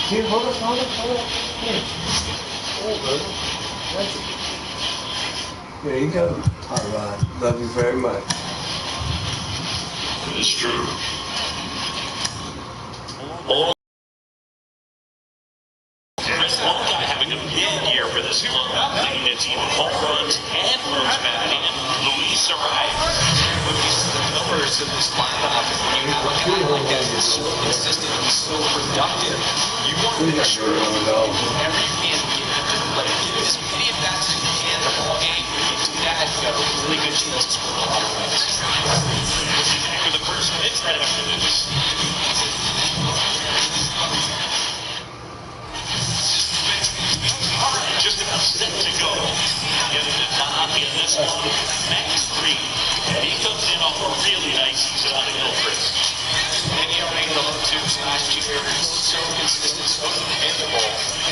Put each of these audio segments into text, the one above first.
Here, hold up. Here. That's it. There you go. All right. Love you very much. It's true. There's one guy having a big year for this club, leading the team in home runs and runs batting, Luis Arias. When you see the numbers of this lineup, when you have a guy like that that's so consistent and so productive, you want to make sure you do whatever you can to get him to play. Give as many at bats as you can in the ball game. If you do that, you got a really good chance to score a lot of runs. After the first pitch right after this. Just about set to go. Getting the top in this one, Max Green. And he comes in off a really nice season on the Hillcrest. And he already the low twos last year. So consistent, so dependable.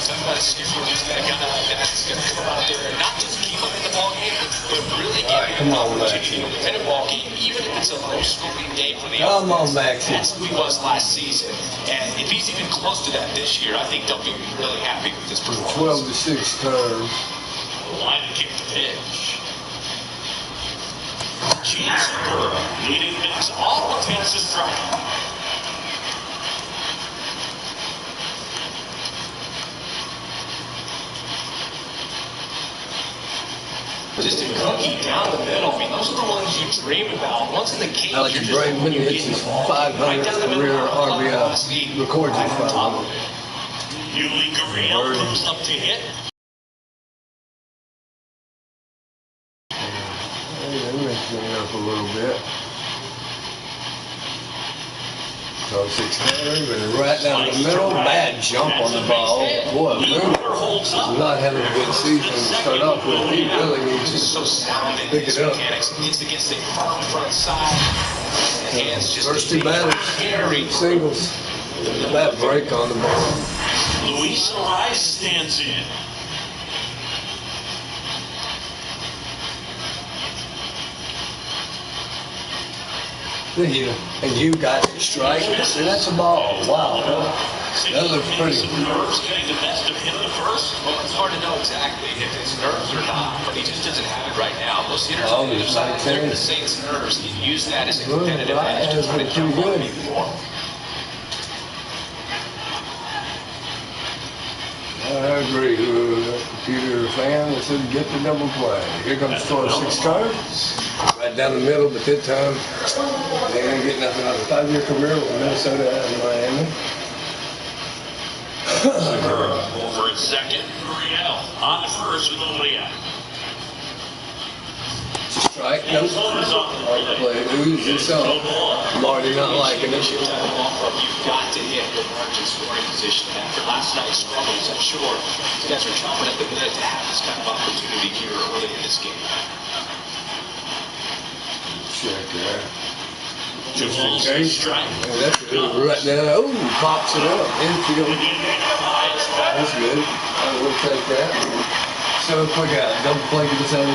Talking about a skipper who's that guy that's going to come out there and not just keep him in the ball game, but really give him an opportunity to win a ball game, even if it's a low scoring game for the offense. That's who he was last season. And if he's even close to that this year, I think they'll be really happy with this performance. 12-6 turn. Line to kick the pitch. Cheese leading things all attempts to strike. Just a cookie down the middle. I mean, those are the ones you dream about. Once in the cage, Alex Bregman hits his 500th career RBI. Records his 500. Yuli Gurriel comes up to hit. They're mixing it up a little bit. So 6-10, but right down the middle, bad jump on the ball. Boy, Moon's not having a good season to start off with. He really needs to pick it up. Needs to get the front side. First two batters, singles. That break on the ball. Luis Arias stands in. And you got the strike. See, that's a ball. Wow. That looks pretty. Nerves getting the best of him the first. Well, it's hard to know exactly if it's nerves or not, but he just doesn't have it right now. Most hitters Oh, on the other side, they're going to say it's nerves. He used that as a competitive edge to try to jump on before. I agree. Computer fan that said get the double play. Here comes 12-6 turn. Right down the middle, but this time they ain't getting nothing out of a 5-year career with Minnesota and Miami. Over at second, Gurriel on the first with nobody out. Strike, nope. Hard play. Lose yourself. Marty not liking it. You've got to hit the margin scoring position after last night's struggles. I'm sure you guys are chomping at the bit to have this kind of opportunity here early in this game. Check there. Just in case. That's good. Right now. Oh, pops it up. Infield. That's good. I will take that. So quick out. Double play to the 7-7.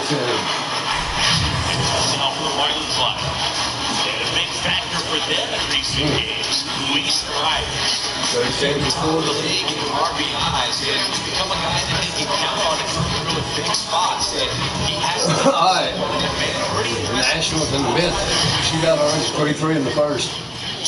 South of the Marlins line. And a big factor for them in recent games. Luis Arias. So he's taking Top of the league in RBIs, and he's become a guy that they can count on in really big spots. And he has all right. Nationals in the fifth. Shootout orange 23 in the first.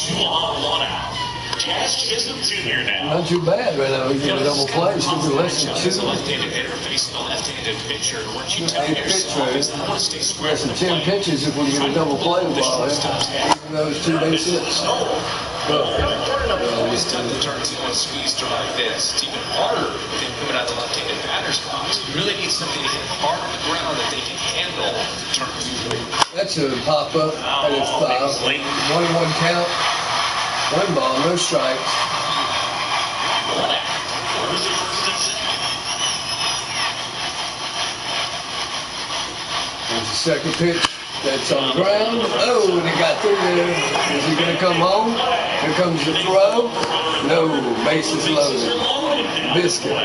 2 on, 1 out. Jazz Chisholm Jr. now. Not too bad right now. He's got a double play. Should be less than 2. He's a left-handed hitter facing a left-handed pitcher. Once you tell 8 yourself, pitches. I want to stay square Less in than the 10 plate. pitches if we get a double play the ball. Even though it's 2 base hits. It's tough to turn to a squeeze to like this. It's even harder than coming out of the left-handed batter's box. You really need something to hit hard on the ground that they can handle to turn to. That's a pop up. And it's 5. 1-1 count. 1 ball, no strikes. There's the second pitch. That's on the ground. Oh, and he got through there. Is he going to come home? Here comes the throw. No, bases loaded. Biscuit.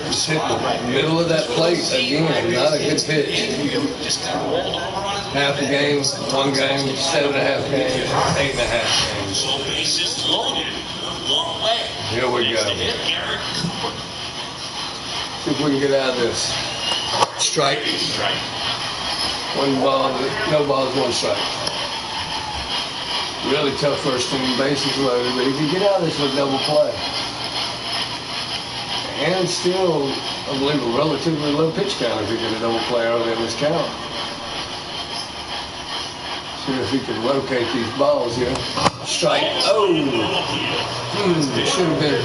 Just hit the middle of that plate again. Not a good pitch. Half a game, 1 game, 7.5 games, 8.5 games. Here we go. See if we can get out of this. Strike. 1 ball, no balls, 1 strike. Really tough first inning, bases loaded, but he could get out of this with double play. And still, I believe, a relatively low pitch count if he get a double play early in this count. See if he can locate these balls here. Strike. Oh! It should have been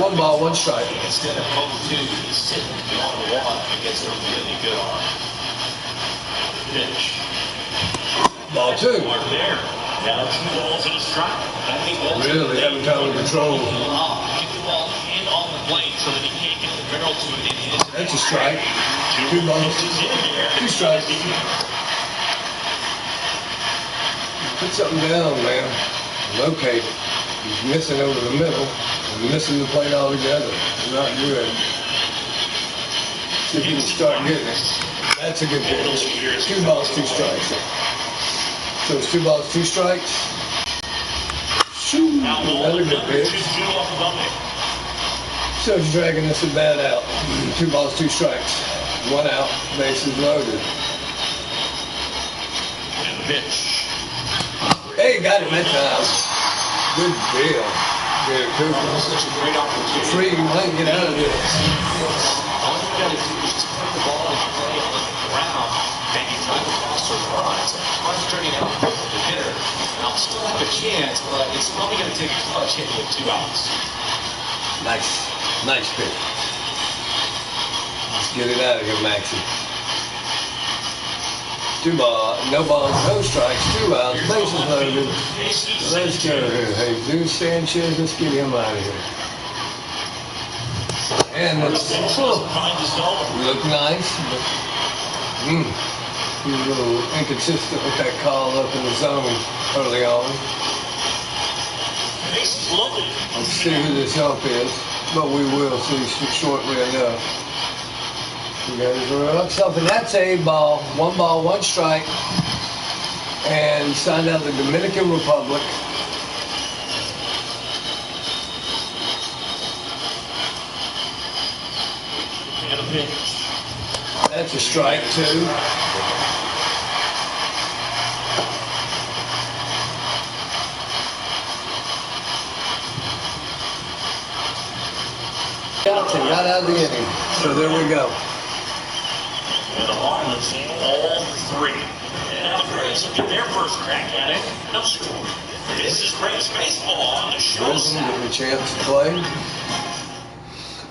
1 ball, 1 strike. Instead of 0-2, he's sitting on the 1 against a really good arm. Pitch. Ball 2. There. Now 2 balls and a strike. Really having time to control. Get the ball in on the plate so that he can't get the barrel to it. That's a strike. 2 balls, 2 strikes. Put something down, man. Locate it. He's missing over the middle. He's missing the plate altogether. Not good. See if he can start getting it. That's a good pitch. 2 balls, 2 strikes. So it's 2 balls, 2 strikes. Shoot, another good pitch. So he's dragging this at bat out. 2 balls, 2 strikes. 1 out, bases loaded. And pitch. Hey, got him that time. Good deal. Good Cooper. Such a great opportunity. Free, you might get out of this. All you got to do is just put the ball in play on the ground, and you try to foster runs. Concentrating out the hitter. I'll still have a chance, but it's probably going to take a clutch hit with 2 outs. Nice pitch. Let's get it out of here, Maxie. 2 balls, no balls, no strikes, 2 outs, bases loaded. Let's go here. Hey, Jesus Sanchez, let's get him out of here. And let's look nice, but he's a little inconsistent with that call up in the zone early on. Let's see who this ump is, but we will see shortly enough. You guys are something. That's a ball. 1 ball, 1 strike. And signed out the Dominican Republic. And a pitch. That's a strike, too. Got out of the inning. So there we go. And the Marlins all 3. And the Braves will get their first crack at it. No score. This is Braves baseball on the show. Wilson getting a chance to play.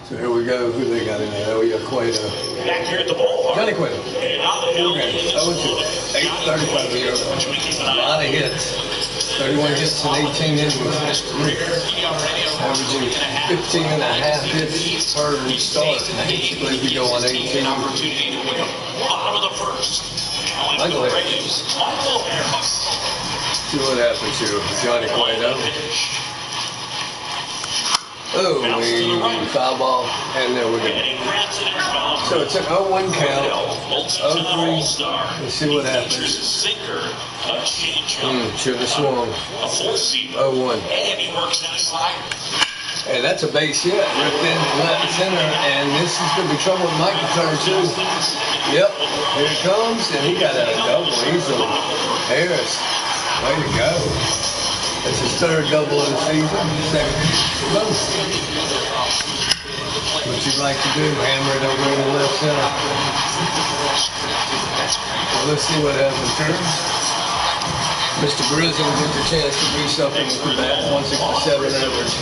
So here we go. Who they got in there? Oh, yeah, Cueto. Back here at the ballpark. Johnny Cueto. 4 games. 0-2. 835 a year. A lot of hits. 31 hits in 18 innings in his career. Averaging 15.5 hits per start. Basically, we go on 18. Bottom of the first. Michael Harris. See what happens here with Johnny Cueto. Oh, we foul ball, and there we go. So it's an 0-1 count, 0-3. Let's see what happens. Should have swung. 0-1. And that's a base hit, ripped in left center, and this is going to be trouble with Mike to turn too. Yep, here it comes, and he got a double easily. Harris, way to go. It's his 3rd double of the season. Second. What you'd like to do, hammer it over in the left center. Well, let's see what happens here. Mr. Grissom gets a chance to do something with the bat. 167 average.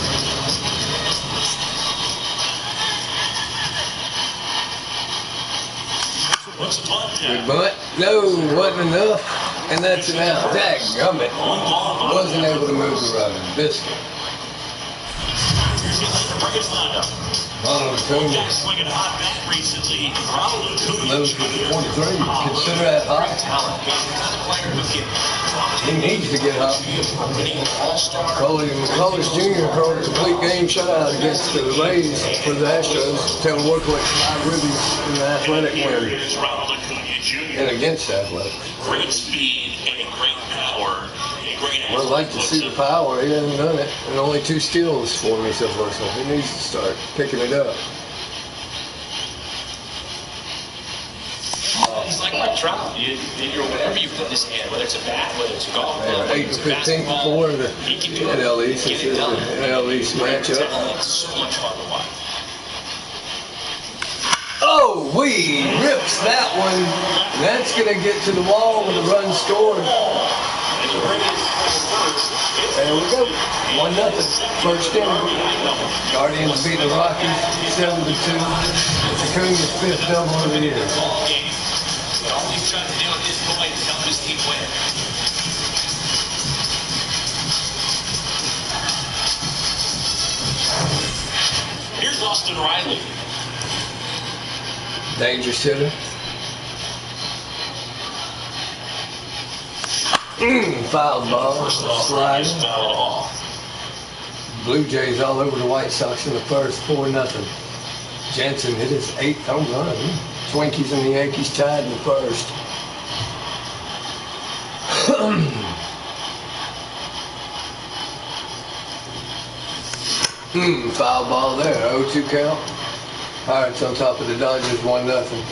Good bunt. No, wasn't enough. And that's an out. Dadgummit. Wasn't able to move the runner. Biscuit. Ronald Acuna. Guys swinging hot bat recently. Ronald Acuna. Those with the 43, consider that hot. He needs to get hot. College Jr. called a complete game shutout against the Rays for the Astros. Taylor worked like 5 ribbies in the Athletic win. Here's Ronald Acuna Jr. And against Athletic. Great speed and great power. Well, I'd like to see the power. He hasn't done it. And only 2 steals for me so far, so he needs to start picking it up. He's like Mike Trout. Whatever you put in his hand, whether it's a bat, whether it's a golf club, whether 8 it's to a 15 basketball, before the he can do NL it. East. Get It's it the done. NL East matchup. It's so much fun to watch. Oh, we rips that one. That's going to get to the wall with a run scored. There we go. 1-0. First inning. Guardians beat the Rockies 7-2. Acuna's 5th double of the year. All he's trying to do at this point is help his team win. Here's Austin Riley. Dangerous hitter. Foul ball. Sliding. Foul off. Blue Jays all over the White Sox in the first, 4-0. Jansen hit his 8th home run. Twinkies and the Yankees tied in the first. Foul ball there. 0-2 count. Pirates on top of the Dodgers, 1-0.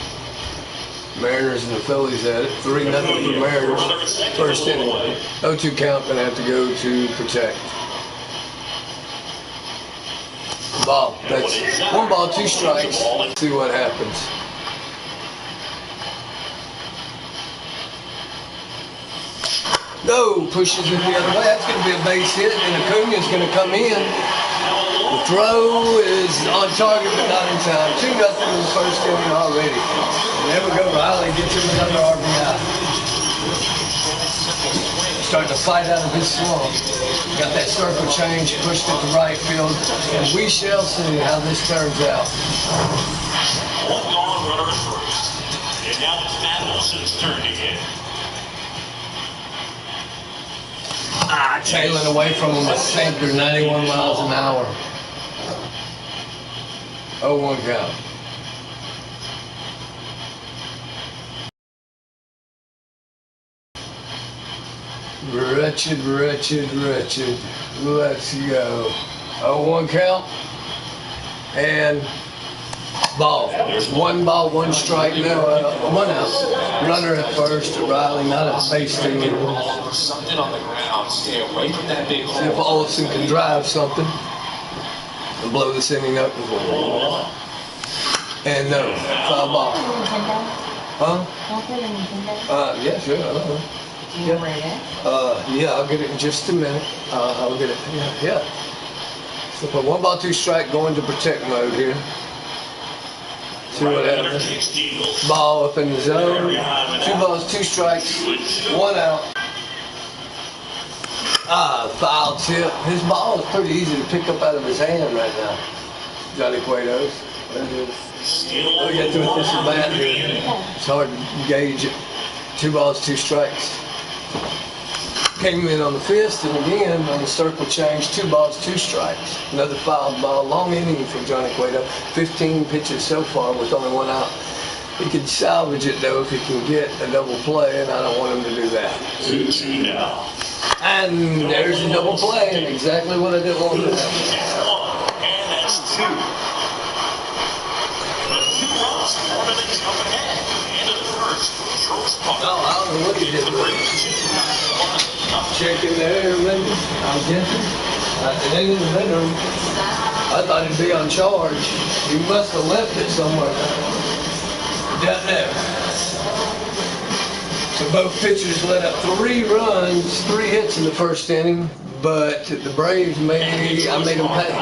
Mariners and the Phillies at it. 3-0 for Mariners. First inning. 0-2 count, gonna have to go to protect. Ball. That's 1 ball, 2 strikes. See what happens. No, pushes it the other way. That's going to be a base hit, and Acuna's going to come in. The throw is on target, but not in time. 2-0 in the first inning already. And there we go. Riley gets him another RBI. Starting to fight out of his slump. Got that circle change, pushed it to right field, and we shall see how this turns out. 1 gone, runner at first. And now it's Matt Olson's turn to hit. Tailing away from him, a sinker, 91 miles an hour. 0-1 count. Wretched, wretched, wretched. Let's go. 0-1 count. And ball. There's 1 ball, 1 strike. No, 1 out. Runner at first. Riley not at base stealing. Something on the ground. Stay away from that big See if hole. Olsen can drive something and blow this inning up. And no, foul ball. Huh? Yeah, sure. I don't know. Yeah, I'll get it in just a minute. I'll get it. Yeah. So for 1 ball, 2 strike, going to protect mode here. See what happens. Ball up in the zone. 2 balls, 2 strikes, 1 out. Foul tip. His ball is pretty easy to pick up out of his hand right now. Johnny Cueto's. We'll get through with this bat here. It's hard to gauge it. 2 balls, 2 strikes. Came in on the 5th, and again on the circle change, 2 balls, 2 strikes. Another foul ball, long inning for Johnny Cueto. 15 pitches so far with only 1 out. He can salvage it though if he can get a double play, and I don't want him to do that. 2-2 now. And there's a double play, and exactly what I didn't want to happen. And that's 2. The 2 runs, Norman's up ahead. End of the first. Oh, I don't know what he did. Checking there, maybe. I'm guessing. It ain't in the bedroom. I thought he'd be on charge. He must have left it somewhere. Down there. So both pitchers let up 3 runs, 3 hits in the first inning, but the Braves I made them pay.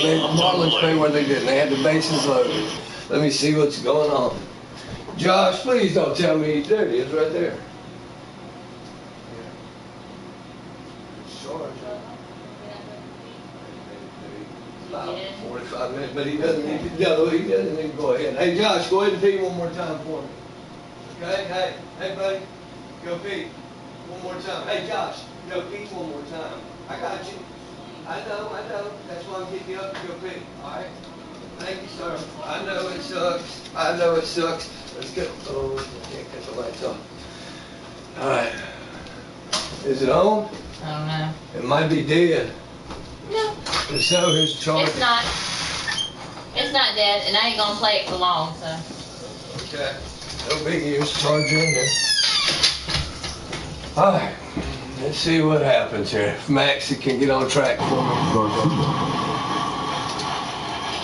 Made the Marlins pay where they didn't. They had the bases loaded. Let me see what's going on. Josh, please don't tell me. There he is, right there. about 45 minutes, but he doesn't need to go. He doesn't need to go ahead. Hey, Josh, go ahead and pee one more time for me. Okay? Hey, buddy, go pee one more time. Hey, Josh, go pee one more time. I got you. I know. That's why I'm getting you up to go pee. All right? Thank you, sir. I know it sucks. Let's go. Oh, I can't cut the lights on. All right. Is it on? I don't know. It might be dead. No. If so, here's the charge. It's not. It's not dead, and I ain't gonna play it for long, so. Okay. No biggie. Here's the charger in there. All right. Let's see what happens here. If Maxie can get on track for me.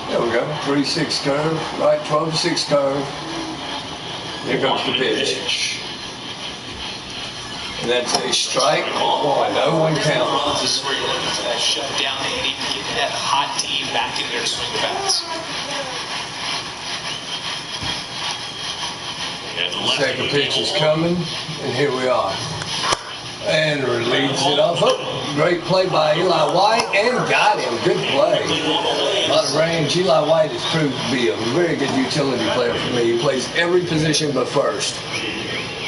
There we go. 3-6 curve. Right, 12-6 curve. Here comes the pitch. And that's a strike. 0-1 count. This is where you're looking for that shutdown. They need to get that hot team back in their swing bats. Second pitch is coming, and here we are. And relieves it off. Oh, great play by Eli White, and got him. Good play. A lot of range. Eli White has proved to be a very good utility player for me. He plays every position but first,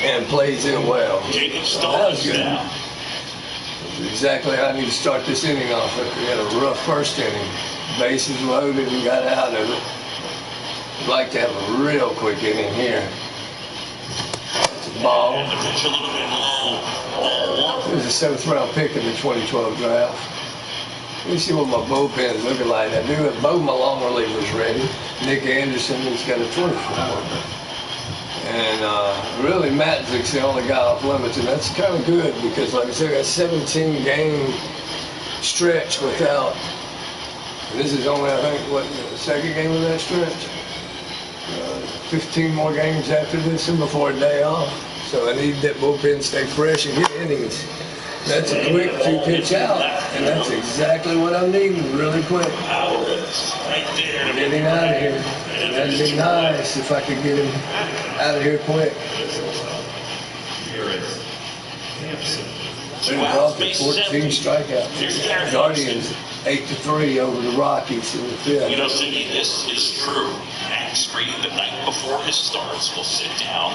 and plays it well. That was good. That's exactly how I need to start this inning off. We had a rough first inning. Bases loaded and got out of it. I'd like to have a real quick inning here. It's a ball. It was a 7th round pick in the 2012 draft. Let me see what my bullpen's looking like. I do have both my long relievers ready. Nick Anderson, he's got a 24. And really, Matzik's the only guy off limits, and that's kind of good because, like I said, I got a 17-game stretch without. And this is only, I think, what, the second game of that stretch? 15 more games after this and before a day off. So I need that bullpen to stay fresh and get innings. That's a quick 2-pitch out, and that's exactly what I'm needing, really quick. Get him out of here. That'd be nice if I could get him out of here quick. Crawford, 14 strikeouts. Guardians 8-3 over the Rockies in the 5th. You know, Ziggy, this is true. Max Green, the night before his starts, will sit down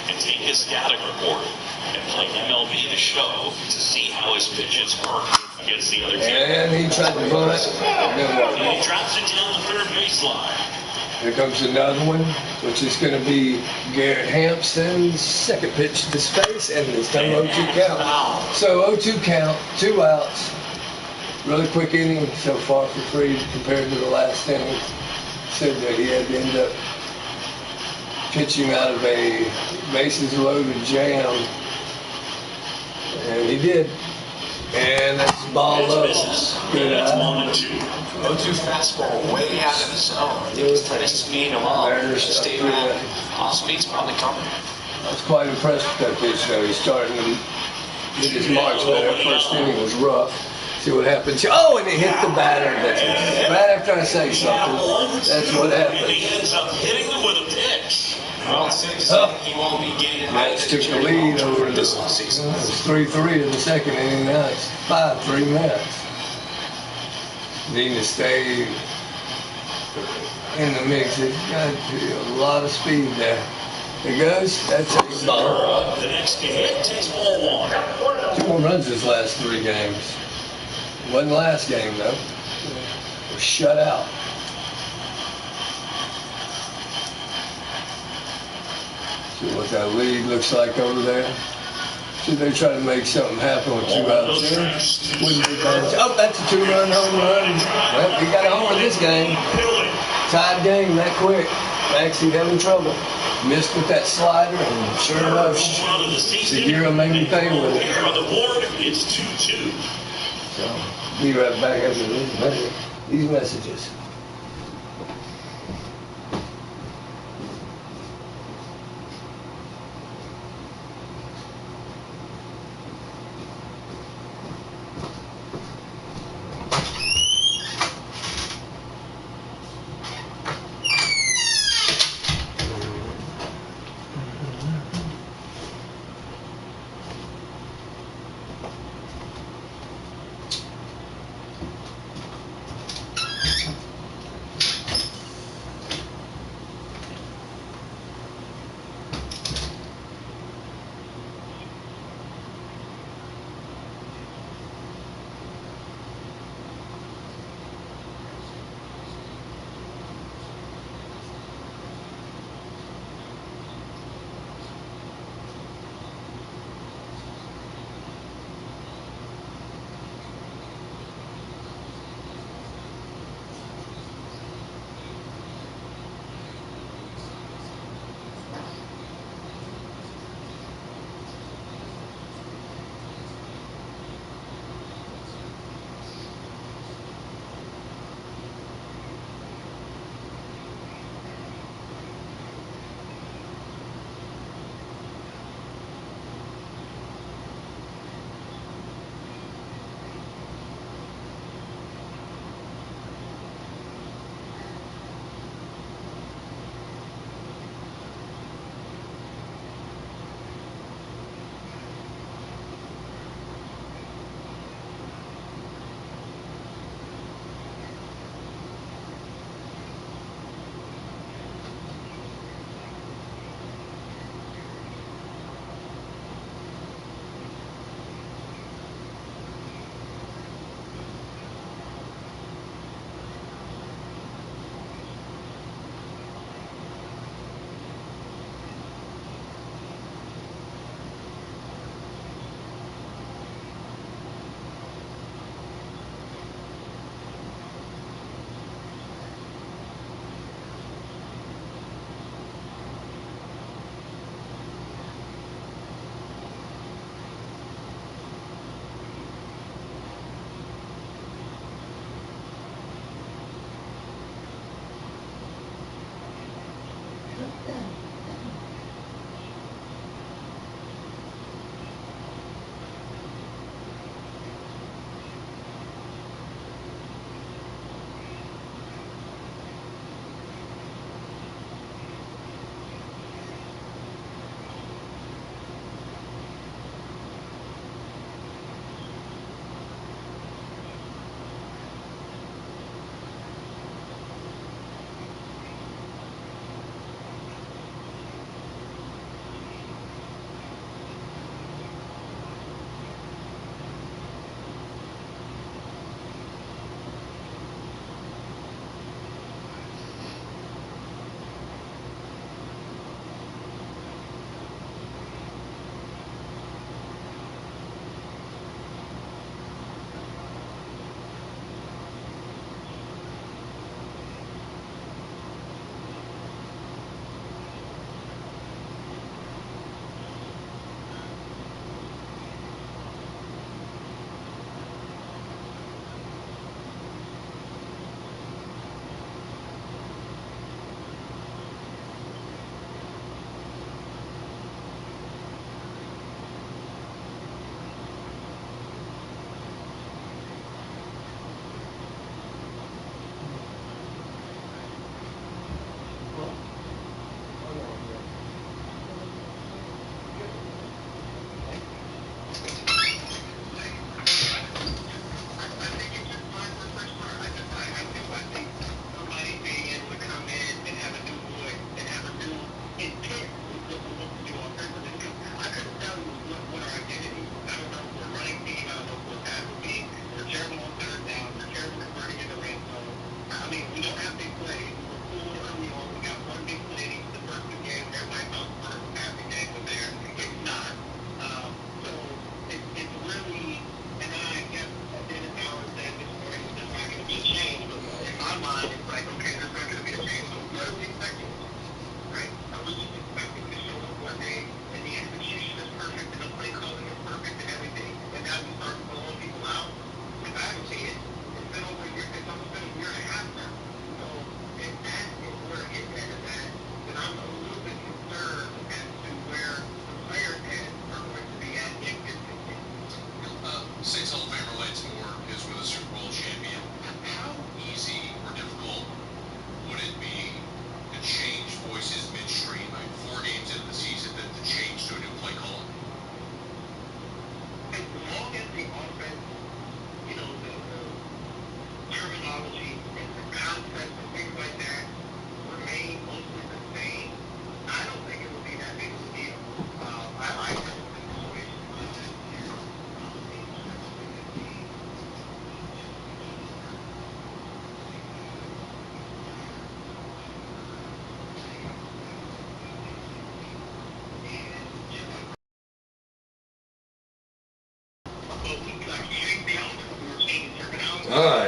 and take his scouting report and play MLB The Show to see how his pitches work against the other team. And he tried to bunt. He drops it down the third baseline. Here comes another one, which is going to be Garrett Hampson's second pitch to space, and this time 0-2 count. So 0-2 count, 2 outs. Really quick inning so far for Freed compared to the last inning. Said that he had to end up pitching out of a bases loaded jam, and he did. And that's ball up. Good eye. 0-2 fastball way out of the zone. I think he's trying to speed him up. Stay back. Off-speed's probably coming. I was quite impressed with that pitch, though. He's starting to get his marks, but that first inning was rough. See what happens. Oh, and he hit the batter. That's right after I say something. That's what happens. He ends up hitting him with a pitch. He won't be getting Mets took the lead over the 3-3 in the second inning. Now it's 5-3 Mets. Need to stay in the mix. It's got a lot of speed there. It goes. That's a ball. The next hit takes ball 1. 2 more runs this last 3 games. Wasn't last game though. We're shut out. See what that lead looks like over there. Should they try to make something happen with 2 outs there? Wouldn't be bad. Oh, that's a 2-run home run. Well, he got a homer this game. Tied game that quick. Maxie having trouble. Missed with that slider, and sure enough, Segura made me pay with it. Here on the board, it's 2-2. So, be right back after these messages.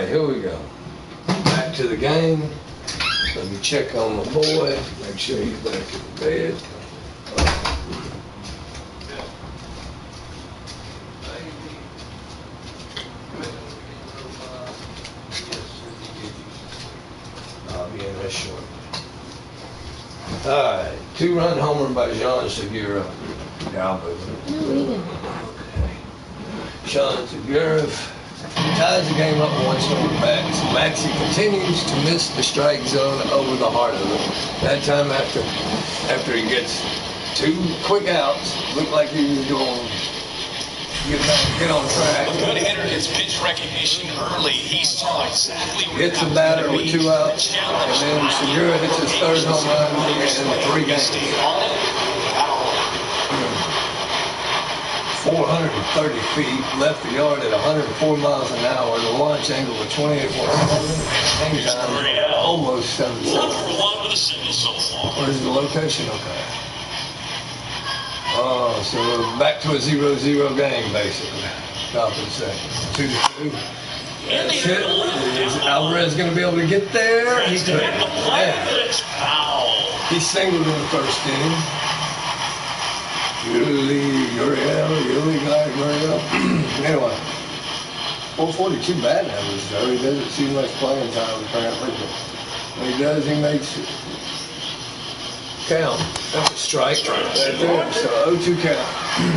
right, here we go. Back to the game. Let me check on my boy. Make sure he's back in the bed. I'll be in there shortly. All right, 2-run homer by John Segura. Cowboys. Sean Segura ties the game up once on the back. Maxie continues to miss the strike zone over the heart of it. That time after he gets 2 quick outs, looked like he was going to get on track. A good hitter gets pitch recognition early. He saw exactly where hits the batter with 2 outs, and then Segura hits his 3rd home run in 3 games. 430 feet, left the yard at 104 miles an hour, the launch angle of 28.7, hang time almost 7 seconds. Where's the location? Okay. Oh, so we're back to a 0-0 game, basically. Top of the second. 2-2. That's it. Is Alvarez going to be able to get there? He couldn't. Yeah. He singled in the 1st inning. Anyway, 442 batting average though. He doesn't see much playing time apparently, but when he does, he makes it count. That's a strike right there. So 0-2 count.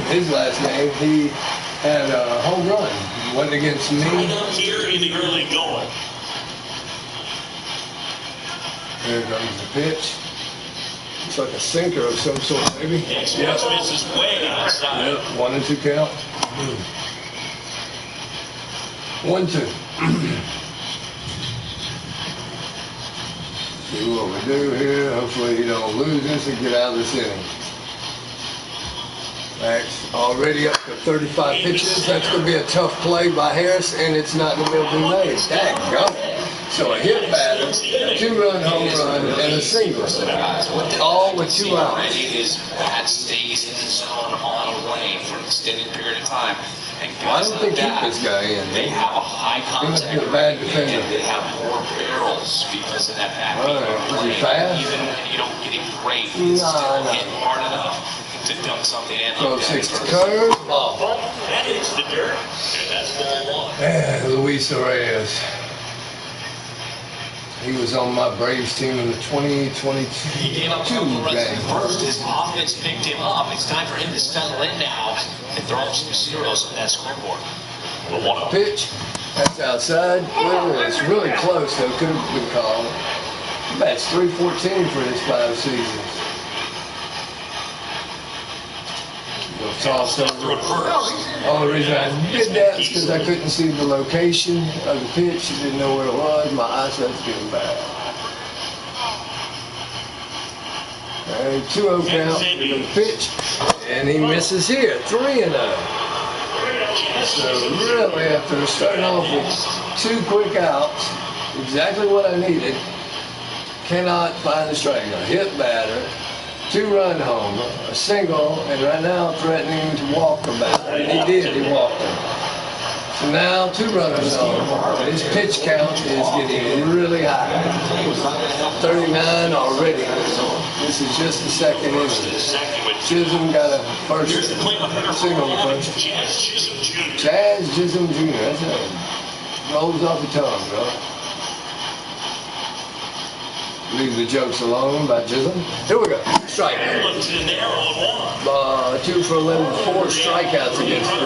His last game, he had a home run. He went against me. Here in the early going. Here comes the pitch. It's like a sinker of some sort, maybe. Next pitch is way outside. Yep, 1-2 count. 1-2. See what we do here. Hopefully he don't lose this and get out of this inning. Max already up to 35 pitches. That's going to be a tough play by Harris, and it's not going to be able to be made. Daggone. So a hit batter, 2-run home run, and a single. All with 2 outs. His bat stays in the zone on a lane for an extended period of time. And Why don't they keep this guy in? They have a high contact He's a bad defender. and they have more barrels because of that bat. Right. Is he fast? Even when you don't get it great, No, it's still no. hit hard enough to dump something in. So 6 to curve. Ball. That is the dirt. And that's ball 1. Yeah, Luis Reyes. He was on my Braves team in the 2022 He gave up 2 runs in game. the first. His offense picked him up. It's time for him to settle in now and throw up some zeros on that scoreboard. The 1-0. Pitch. That's outside. Well, it's really close, though. Could have been called. That's .314 for his 5 seasons. Toss over. The only reason I did that is because I couldn't see the location of the pitch. I didn't know where it was. My eyesight's getting bad. Okay, 2-0 count. We're going to pitch. And he misses here. 3-0. So really, after starting off with 2 quick outs, exactly what I needed, cannot find the strike zone. Hit batter. 2-run homer, a single, and right now threatening to walk the batter. And he did, he walked him. So now 2 runners on. His pitch count is getting really high. 39 already. This is just the 2nd inning. Chisholm got a first single first. Chaz Chisholm Jr. That's it. Rolls off the tongue, bro. Leave the jokes alone by Chisholm. Here we go. Strike. 2 for 11, 4 strikeouts against him.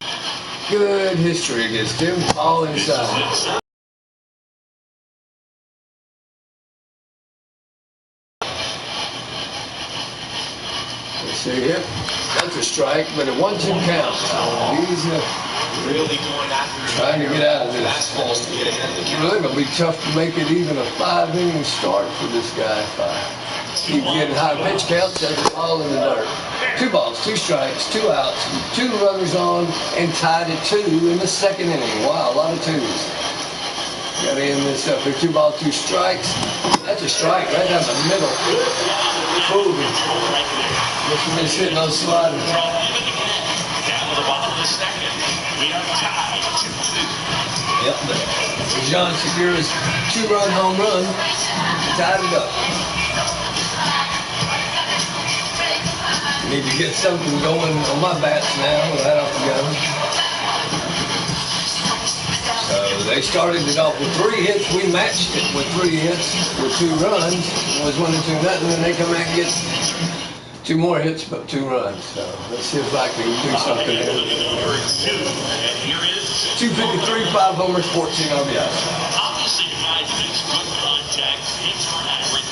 Good history against him. All inside. Let's see here. That's a strike, but a 1-2 count. He's Really going after trying to get out of this. fastballs to get ahead of the It's count. really going to be tough to make it even a 5-inning start for this guy if I keep getting high pitch counts. That's a ball in the dirt. 2 balls, 2 strikes, 2 outs, 2 runners on, and tied at 2 in the 2nd inning. Wow, a lot of 2s. Got to end this up. Here, 2 balls, 2 strikes. That's a strike right down the middle. Moving. Must have been sitting on sliding. Down to the bottom of the 2nd. We are tied 2-2. Yep. John Segura's 2-run home run tied it up. Need to get something going on my bats now right off the gun. So they started it off with 3 hits. We matched it with 3 hits with 2 runs. It was 1-2 nothing, and they come out and get 2 more hits but 2 runs. So let's see if I can do something here. 253, 5 homers, 14 RBIs. Obviously, the guy makes good contact, hits for average.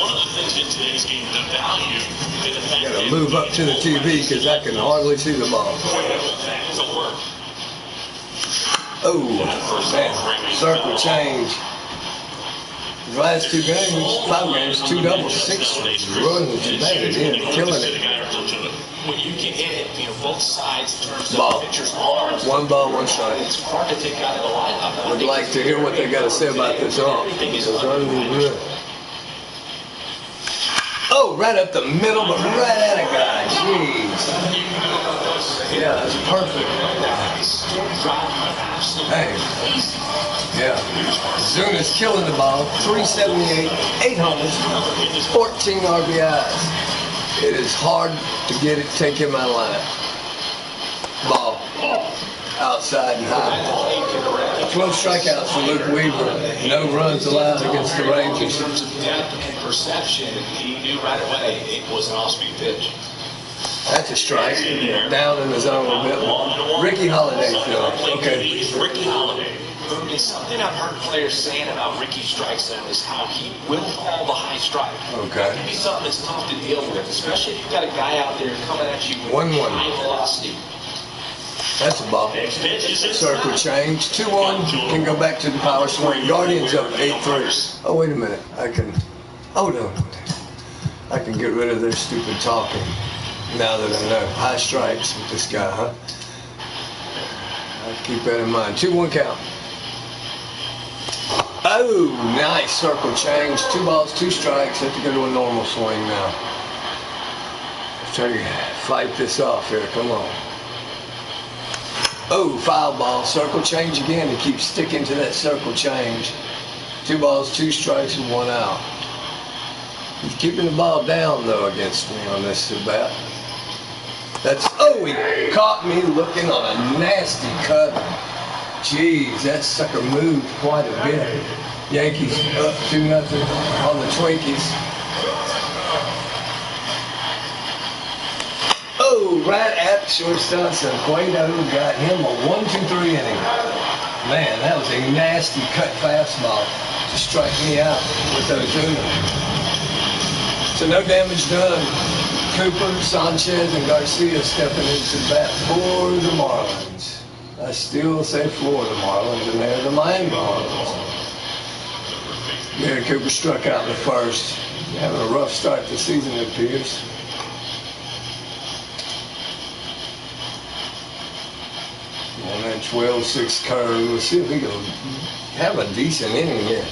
One of the things in today's game, the value in the fact Gotta move up to the TV because I can hardly see the ball. Oh, man. Circle change. The last 2 games, 5 games, 2 doubles, 6 runs batted in, killing it. When you can hit it, both sides in terms of Ball. pitcher's arms. 1 ball, 1 strike. It's hard to take out of the lineup. Would like to hear what they got to say about this arm. It's running good. Oh, right up the middle, but right at a guy. Jeez. Yeah, that's perfect. Hey. Yeah. Zuna's killing the ball. 378, 8 homers, 14 RBIs. It is hard to get it, take him out of line. Ball. Outside and high. 12 strikeouts for Luke Weaver. No runs allowed against the Rangers. In terms of depth and perception, he knew right away it was an off-speed pitch. That's a strike. Down in the zone a bit. Ricky Holiday, Phil. Okay. Ricky Holiday. It's something I've heard players saying about Ricky strike zone is how he will call the high strike. Okay. It can be something that's tough to deal with, especially if you've got a guy out there coming at you with 1-1. high velocity. That's a ball. Circle change. 2-1. Can go back to the power swing. Guardians up 8-3. Oh, wait a minute. I can. Oh, no. I can get rid of their stupid talking now that I know. High strikes with this guy, huh? I'll keep that in mind. 2-1 count. Oh, nice circle change. 2 balls, 2 strikes. Have to go to a normal swing now. Let's try to fight this off here. Come on. Oh, foul ball. Circle change again. He keeps sticking to that circle change. 2 balls, 2 strikes, and 1 out. He's keeping the ball down, though, against me on this at bat. That's, oh, he caught me looking on a nasty cut. Jeez, that sucker moved quite a bit. Yankees up 2-0 on the Twinkies. Oh, right at shortstop, so Cueto got him a 1-2-3 inning. Man, that was a nasty cut fastball to strike me out with Ozuna. So no damage done. Cooper, Sanchez, and Garcia stepping into the bat for the Marlins. I still say Florida Marlins, and they're the Miami Marlins. Gary Cooper struck out in the first. Having a rough start to the season, it appears. On that 12-6 curve, we'll see if we can have a decent inning here.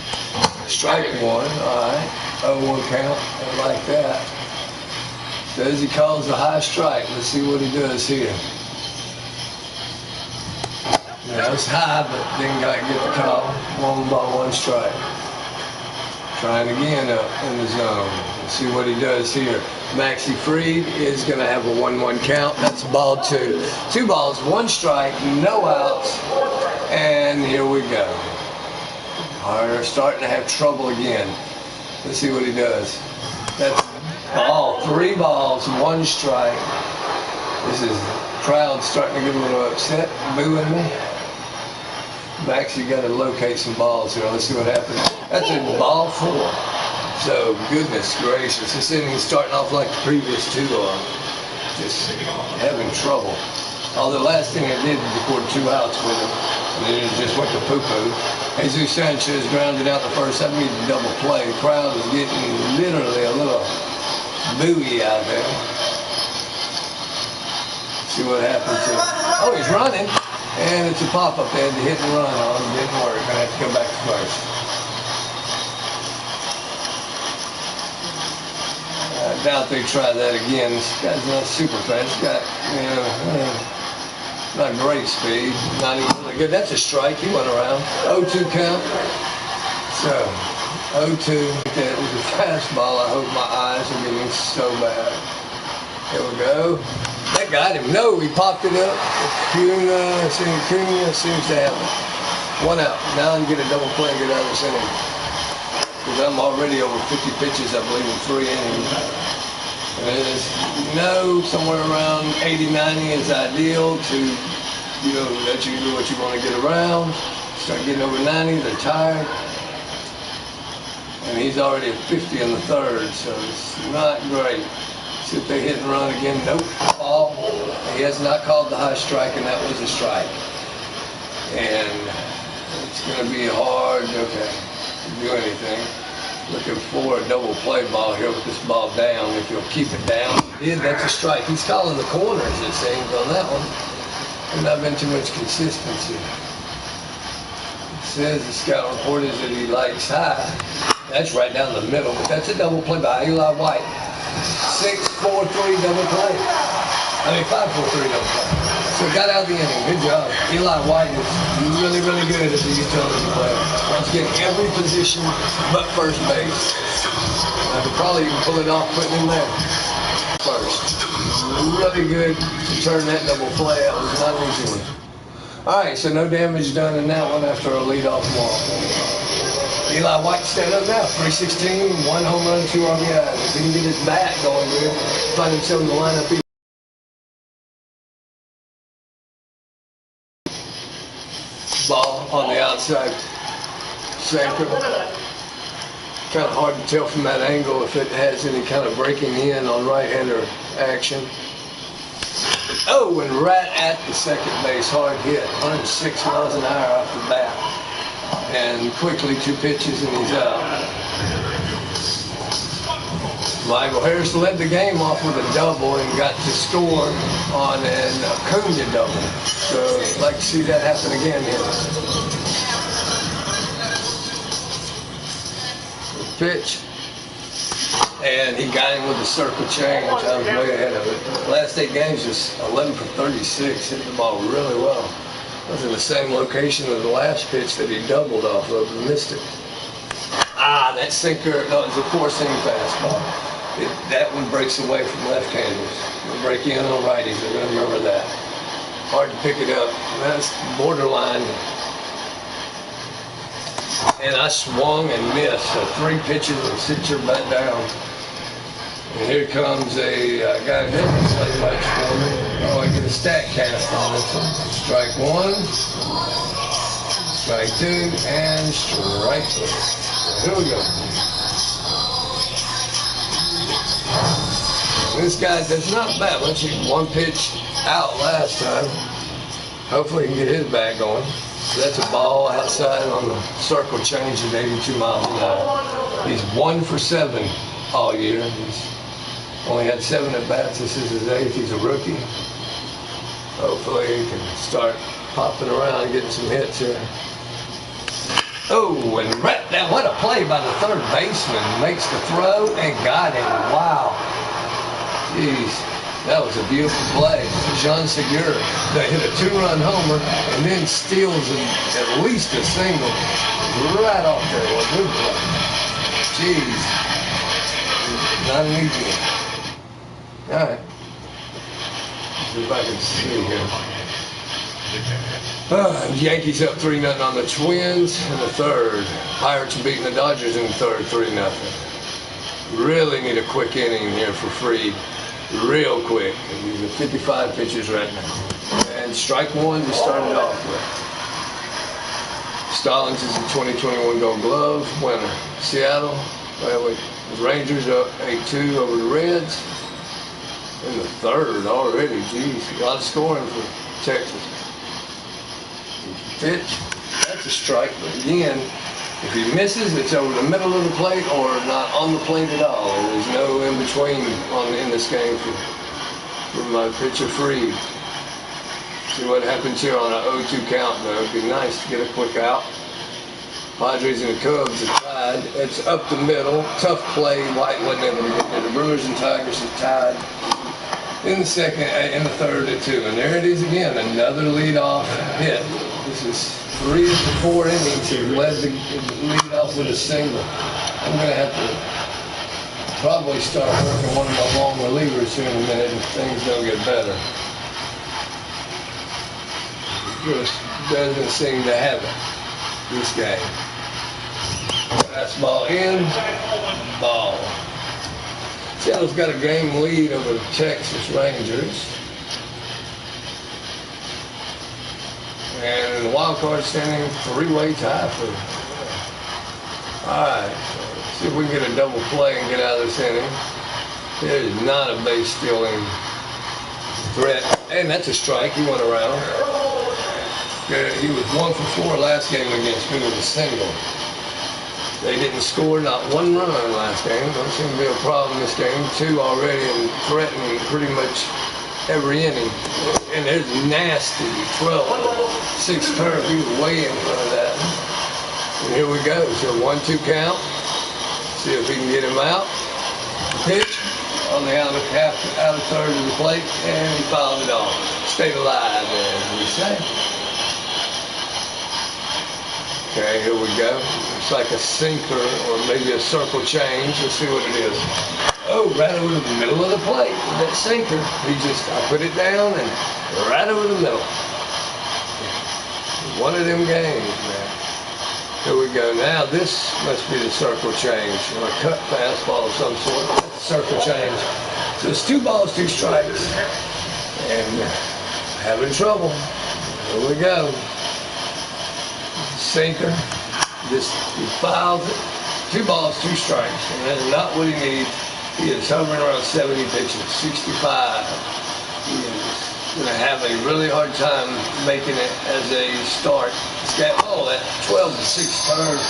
Strike 1, all right. 0-1 count, I like that. Says he calls a high strike. Let's see what he does here. Yeah, it's high, but didn't get the call. 1 ball, 1 strike. Trying again up in the zone. Let's see what he does here. Maxie Freed is going to have a 1-1 count. That's ball 2. 2 balls, 1 strike, no outs. And here we go. They're starting to have trouble again. Let's see what he does. That's ball. 3 balls, 1 strike. This is crowd starting to get a little upset, booing me. Maxie got to locate some balls here. Let's see what happens. That's a ball 4. So, goodness gracious, this inning's starting off like the previous 2 are. Just having trouble. Although last thing I did was record 2 outs with him, and then it just went to poo-poo. Jesus Sanchez grounded out the first. That means a double play. The crowd was getting literally a little booey out there. See what happens here. Oh, he's running. And it's a pop-up they had to hit and run on. It didn't work. Gonna have to go back to first. I doubt they try that again. This guy's not super fast. He's got, Not great speed, not even really good. That's a strike. He went around. 0-2 count. So, 0-2. That was a fastball. I hope my eyes are getting so bad. Here we go. That got him. No, he popped it up. Acuna seems to have it. 1 out. Now I can get a double play and get out of this inning. Because I'm already over 50 pitches, I believe, in 3 innings. No, somewhere around 80-90 is ideal to, let you do what you want to get around. Start getting over 90, they're tired. And he's already at 50 in the 3rd, so it's not great. See if they hit and run again. Nope. Ball. He has not called the high strike, and that was a strike. And it's going to be hard, to do anything. Looking for a double play ball here with this ball down. If you'll keep it down, he did. That's a strike. He's calling the corners, it seems, on that one. And not been too much consistency. It says the scout report is that he likes high. That's right down the middle, but that's a double play by Eli White. 6-4-3 double play. 5-4-3 double play. So got out of the inning. Good job. Eli White is really, really good as a utility player. Wants to get every position but first base. I could probably even pull it off putting him there first. Really good to turn that double play. That was not an easy one. All right, so no damage done in that one after a leadoff walk. Eli White stand up now. 316, 1 home run, 2 RBIs. If he can get his bat going good, find himself in the lineup. Ball on the outside sector. Kind of hard to tell from that angle if it has any kind of breaking in on right-hander action. Oh, and right at the second base, hard hit. 106 miles an hour off the bat. And quickly 2 pitches and he's out. Michael Harris led the game off with a double and got to score on an Acuna double. So I'd like to see that happen again here. Pitch. And he got him with a circle change. I was way ahead of it. Last 8 games, just 11 for 36. Hit the ball really well. Was in the same location of the last pitch that he doubled off of and missed it. That sinker, no, it was a 4-seam fastball. That one breaks away from left-handers. It'll break in on righties. They're going to remember that. Hard to pick it up. That's borderline. And I swung and missed. So 3 pitches and sit your butt down. And here comes a guy who doesn't play much for me. Oh, I get a stat cast on this one. Strike 1, strike 2, and strike 3. Here we go. This guy does not bat much. He 1 pitch out last time. Hopefully he can get his bat going. So that's a ball outside on the circle change at 82 miles an hour. He's 1 for 7 all year. He's only had 7 at-bats. This is his 8th. He's a rookie. Hopefully he can start popping around and getting some hits here. Oh, and right now, what a play by the 3rd baseman. Makes the throw and got him. Wow. Jeez, that was a beautiful play. Jean Segura, they hit a 2-run homer and then steals at least a single right off there. What a good play. Jeez. Not an easy one. All right. See if I can see here. Yankees up 3-0 on the Twins in the 3rd. Pirates are beating the Dodgers in the 3rd, 3-0. Really need a quick inning here for Fried. Real quick. He's at 55 pitches right now. And strike 1 to start it off with. Stallings is the 2021 Gold Glove winner. Seattle, the Rangers up 8-2 over the Reds. In the 3rd already, geez. A lot of scoring for Texas. Pitch, that's a strike, but again, if he misses, it's over the middle of the plate or not on the plate at all. There's no in between in this game for my pitcher Fried. See what happens here on an 0-2 count, though. It'd be nice to get a quick out. Padres and the Cubs are tied. It's up the middle. Tough play. White wasn't able to get there. The Brewers and Tigers are tied. In the second, in the third at 2, and there it is again, another leadoff hit. This is 3 of the 4 innings. He led the lead off with a single. I'm gonna have to probably start working one of my long relievers here in a minute if things don't get better. Just doesn't seem to have it this game. Fastball in, ball. Seattle's got a game lead over the Texas Rangers. And in the wild card standing, 3-way tie for. Alright, see if we can get a double play and get out of this inning. There is not a base stealing threat. And that's a strike. He went around. He was 1 for 4 last game against me with a single. They didn't score not one run last game. Don't seem to be a problem this game. 2 already and threatening pretty much every inning. And there's nasty 12-6 curve. He was way in front of that. And here we go. So 1-2 count. See if we can get him out. Pitch on the out of third of the plate, and he fouled it off. Stayed alive, as we say. Okay, here we go. It's like a sinker or maybe a circle change. Let's see what it is. Oh, right over the middle of the plate with that sinker. I put it down and right over the middle. One of them games, man. Here we go. Now this must be the circle change or a cut fastball of some sort. Circle change. So it's 2 balls, 2 strikes. And having trouble. Here we go. Sinker, just he files it. 2 balls, 2 strikes, and that's not what he needs. He is hovering around 70 pitches, 65. He is going to have a really hard time making it as a start. That 12-6 third.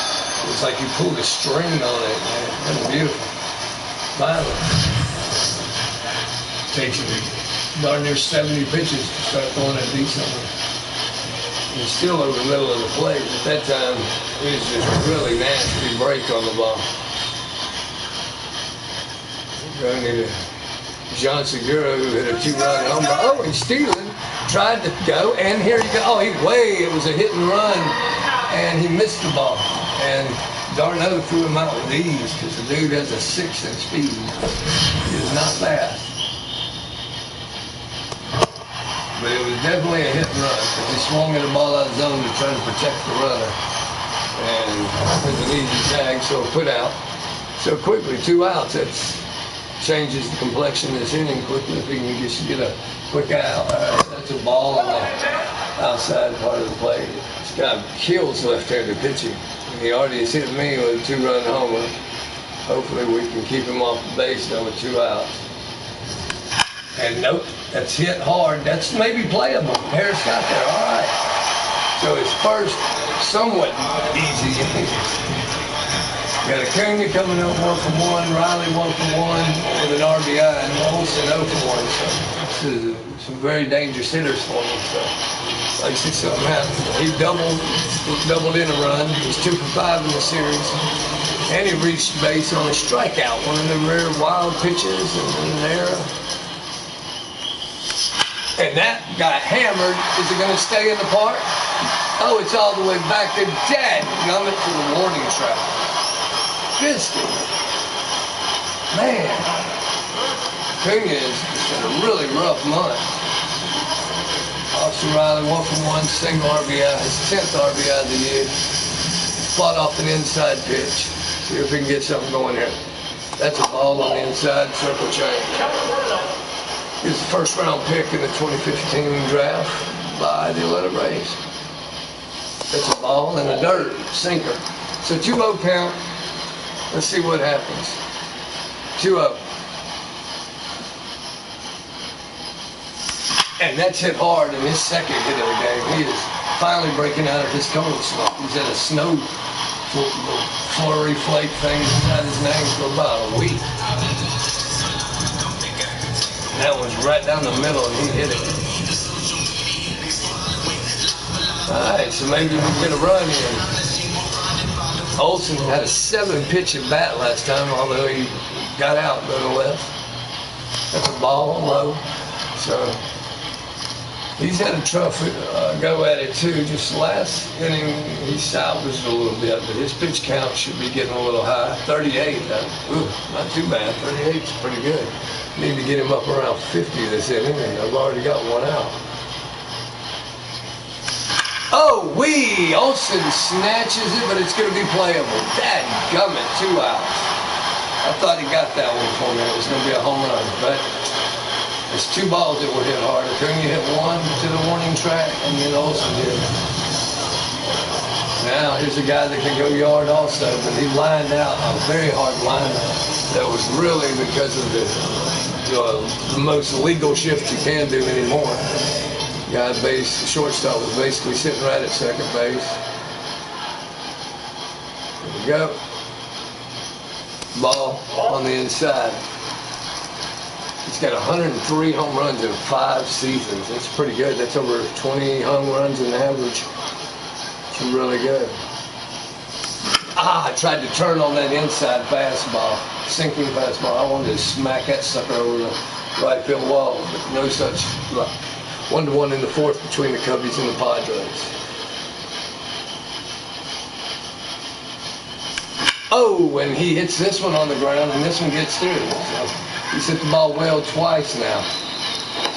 It's like you pulled a string on it, man. That's beautiful. Finally, takes you darn near 70 pitches to start throwing it decently. He's still over the middle of the plate. At that time, it was just a really nasty break on the ball. I need a John Segura who hit a 2-run home run. Oh, he's stealing. Tried to go, and here he goes. Oh, it was a hit and run, and he missed the ball. And Darno threw him out with ease because the dude has a 6-inch speed. He is not fast. But it was definitely a hit and run because he swung at the ball out of zone to try to protect the runner. And it was an easy tag, so put out. So quickly, 2 outs. That changes the complexion of this inning quickly if he can just get a quick out. That's a ball on the outside part of the plate. This guy kills left-handed pitching. He already has hit me with a 2-run homer. Hopefully we can keep him off the base now with 2 outs. And nope, that's hit hard. That's maybe playable. Harris got there. All right. So his first somewhat easy inning. Got Acuna coming up 1 for 1, Riley 1 for 1 with an RBI, and Olsen 0 for 1. So this is some very dangerous hitters for him. So I see something happen. He doubled in a run. He's 2 for 5 in the series. And he reached base on a strikeout, one of them rare wild pitches in an era. And that got hammered. Is it going to stay in the park? Oh, it's all the way back to dead. Gum it to the warning track. Biscuit. Man. Acuna is in a really rough month. Austin Riley 1 for 1, single RBI, his 10th RBI of the year. Fought off an inside pitch. See if we can get something going here. That's a ball on the inside, circle change. He's the first-round pick in the 2015 draft by the Atlanta Braves. That's a ball in the dirt, sinker. So 2-0 count. Let's see what happens. 2-0. And that's hit hard in his second hit of the game. He is finally breaking out of his cold slump. He's had a snow flurry flake thing inside his name for about a week. That was right down the middle, and he hit it. All right, so maybe we can get a run in. Olsen had a 7-pitch at bat last time, although he got out to the left. That's a ball low. So he's had a tough go at it too. Just last inning, he salvaged a little bit, but his pitch count should be getting a little high. 38, not too bad. 38 is pretty good. Need to get him up around 50 this inning, and I've already got one out. Oh, Olsen snatches it, but it's going to be playable. Dadgummit, 2 outs. I thought he got that one for me. It was going to be a home run, but it's 2 balls that were hit hard. Acuna hit 1 to the warning track, and then Olsen did. Now, here's a guy that can go yard also, but he lined out a very hard lineup. That was really because of the most legal shift you can do anymore. Guy base, shortstop was basically sitting right at second base. There we go. Ball on the inside. He's got 103 home runs in 5 seasons. That's pretty good. That's over 20 home runs in average. It's really good. I tried to turn on that inside fastball, sinking fastball. I wanted to smack that sucker over the right field wall, but no such luck. 1-1 in the 4th between the Cubbies and the Padres. Oh, and he hits this one on the ground, and this one gets through. So he's hit the ball well twice now.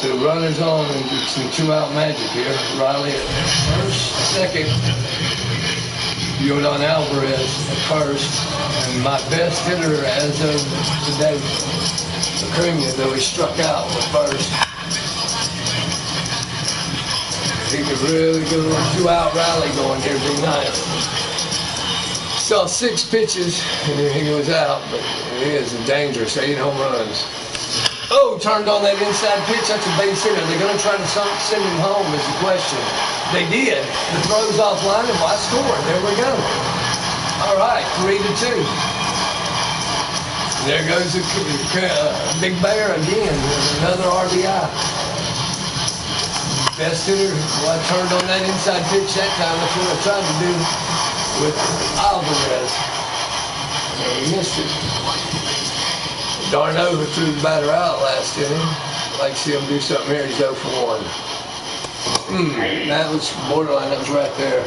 So runners on, and some 2-out magic here. Riley at first, second. Yordan Alvarez at first, and my best hitter as of today, Acuna, though he struck out at first. He could really get a 2-out rally going here tonight. Saw 6 pitches, and he was out, but he is dangerous. 8 home runs. Oh, turned on that inside pitch. That's a base hit. Are they going to try to send him home is the question. They did. The throw's offline, and why score? There we go. All right, 3-2. There goes the Big Bear again with another RBI. Best hitter, well, I turned on that inside pitch that time. That's what I tried to do with Alvarez. And he missed it. Darno threw the batter out last inning. I'd like to see him do something here. He's 0 for 1. That was borderline. That was right there.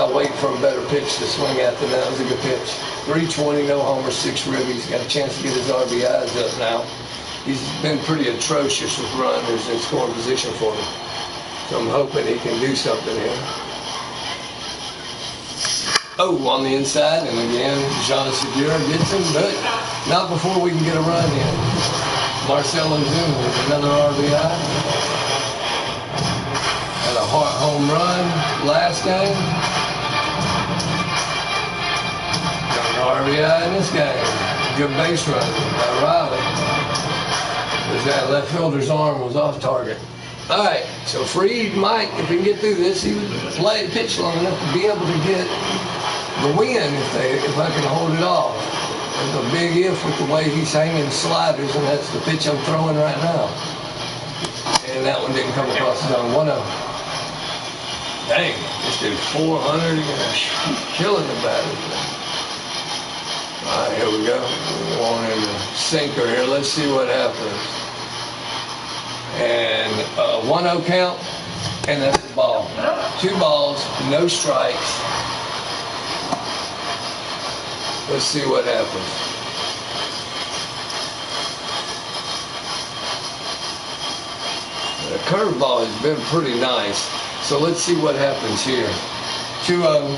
I'll wait for a better pitch to swing at than that. Was a good pitch. 320, no homer, 6 ribbies. Got a chance to get his RBIs up now. He's been pretty atrocious with runners in scoring position for him. So I'm hoping he can do something here. Oh, on the inside, and again, Jean Segura gets him, but not before we can get a run in. Marcell Ozuna with another RBI. Had a home run last game. Got an RBI in this game. Good base run by Riley. Because that left fielder's arm was off target. All right, so Freed might, if he can get through this, he would play the pitch long enough to be able to get the win if I can hold it off. There's a big if with the way he's hanging sliders, and that's the pitch I'm throwing right now. And that one didn't come across the zone. 1-0. Dang, this dude 400, killing the batter. All right, here we go. We're on in the sinker here. Let's see what happens. And 1-0 count, and that's the ball. 2 balls, no strikes. Let's see what happens. The curveball has been pretty nice. So let's see what happens here. 2-0,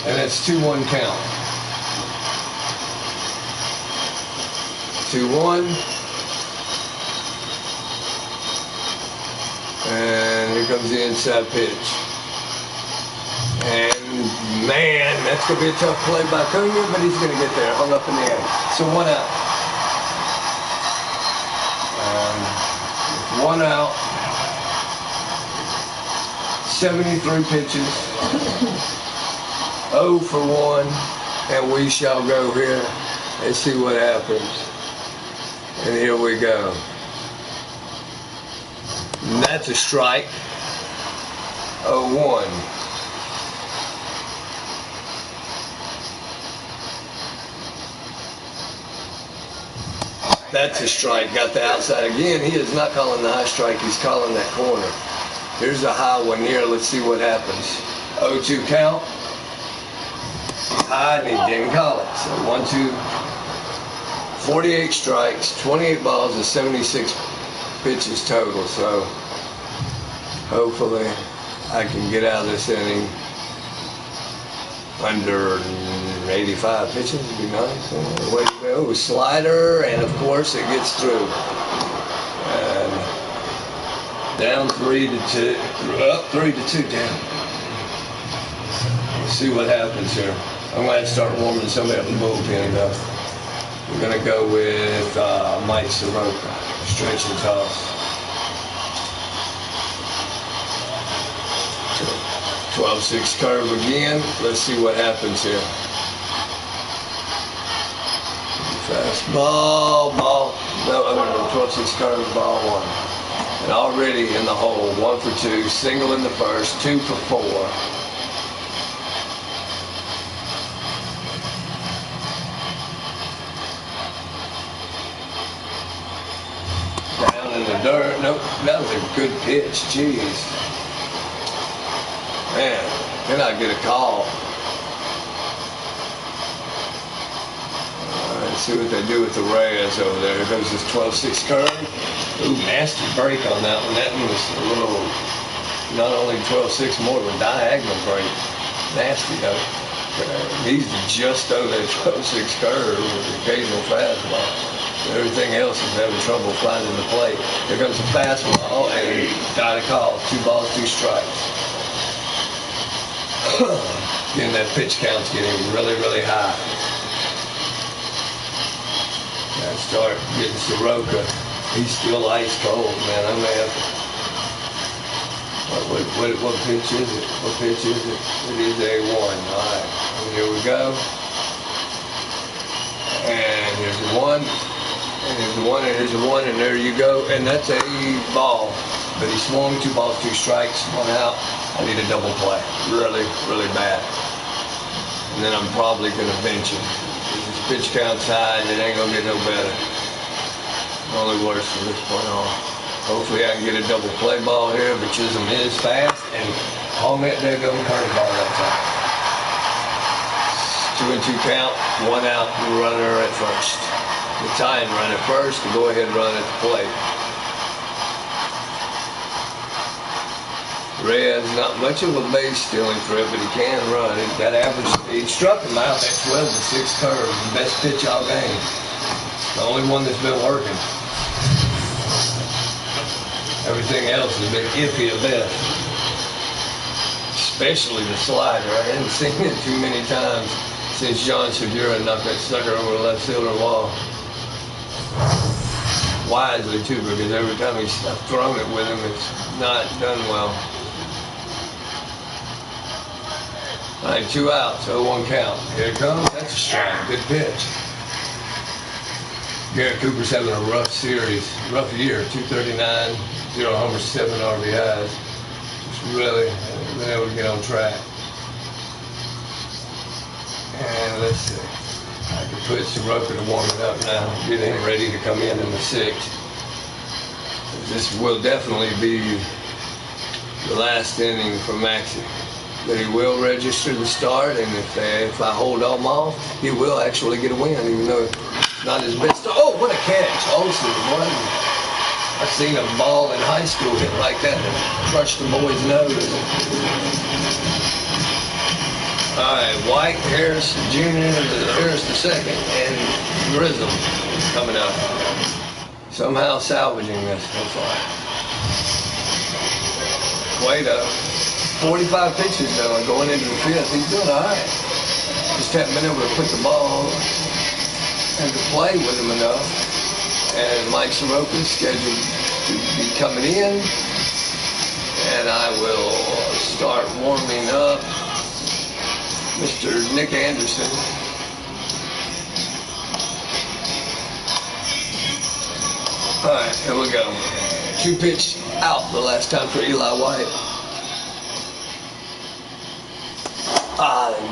and it's 2-1 count. 2-1. And here comes the inside pitch. And man, that's going to be a tough play by Acuna, but he's going to get there. Hung up in the air. So 1 out. 1 out. 73 pitches. 0 for 1. And we shall go here and see what happens. And here we go. And that's a strike. 0-1. That's a strike. Got the outside again. He is not calling the high strike. He's calling that corner. Here's a high one here. Let's see what happens. 0-2 count. High, and he didn't call it. So 1-2. 48 strikes, 28 balls, and 76 pitches total. So hopefully I can get out of this inning under 85 pitches. Would be nice. Way to go. Slider, and of course it gets through. And down 3-2. Up 3-2 down. Let's see what happens here. I'm going to start warming somebody up in the bullpen though. We're going to go with Mike Soroka. Stretch and toss. 12-6 curve again. Let's see what happens here. Fastball, ball. No, 12-6 curve, ball one. And already in the hole, 1 for 2. Single in the first, 2 for 4. Down in the dirt. Nope, that was a good pitch. Jeez. Man, then I get a call. Let's see what they do with the Reyes over there. Here goes this 12-6 curve. Ooh, nasty break on that one. That one was a little, not only 12-6, more of a diagonal break. Nasty though. He's just over that 12-6 curve with the occasional fastball. Everything else is having trouble finding the plate. Here comes the fastball, and he got a call. 2 balls, 2 strikes. Again, that pitch count's getting really, really high. Gotta start getting Soroka. He's still ice cold, man. I may have to. What pitch is it? What pitch is it? It is A1. All right. And here we go. And here's the 1. And here's the 1. And here's the 1. And there you go. And that's a ball. But he swung 2 balls, 2 strikes, 1 out. I need a double play. Really, really bad. And then I'm probably going to bench him. His pitch count's high, and it ain't going to get no better. Only worse from this point on. Hopefully I can get a double play ball here, but Chisholm is fast, and on that daggone curveball that time. 2-2 count, 1 out, runner at first. The tying run at first, the go-ahead run at the plate. Reyes, not much of a base stealing threat, but he can run. That average, he struck him out that 12-6 curve, the best pitch all game. The only one that's been working. Everything else has been iffy at best. Especially the slider. I hadn't seen it too many times since John Segura knocked that sucker over the left fielder wall. Wisely too, because every time he's thrown it with him, it's not done well. All right, 2 outs, 0-1 count. Here it comes. That's a strike. Good pitch. Garrett Cooper's having a rough series, rough year. 239, 0 homers, 7 RBIs. Just really been able to get on track. And let's see. I can put Soroka to warm it up now, get him ready to come in the 6th. This will definitely be the last inning for Maxie. But he will register the start, and if I hold them off, he will actually get a win, even though it's not his best. Oh, what a catch! Olsen, what? I've seen a ball in high school hit like that and crush the boy's nose. All right, White, Harris Jr., Harris II, and Grissom coming up. Somehow salvaging this so far. Cueto. 45 pitches though, and going into the 5th, he's doing all right. Just haven't been able to put the ball and to play with him enough. And Mike Soroka is scheduled to be coming in, and I will start warming up Mr. Nick Anderson. All right, here we go. 2 pitch out the last time for Eli White.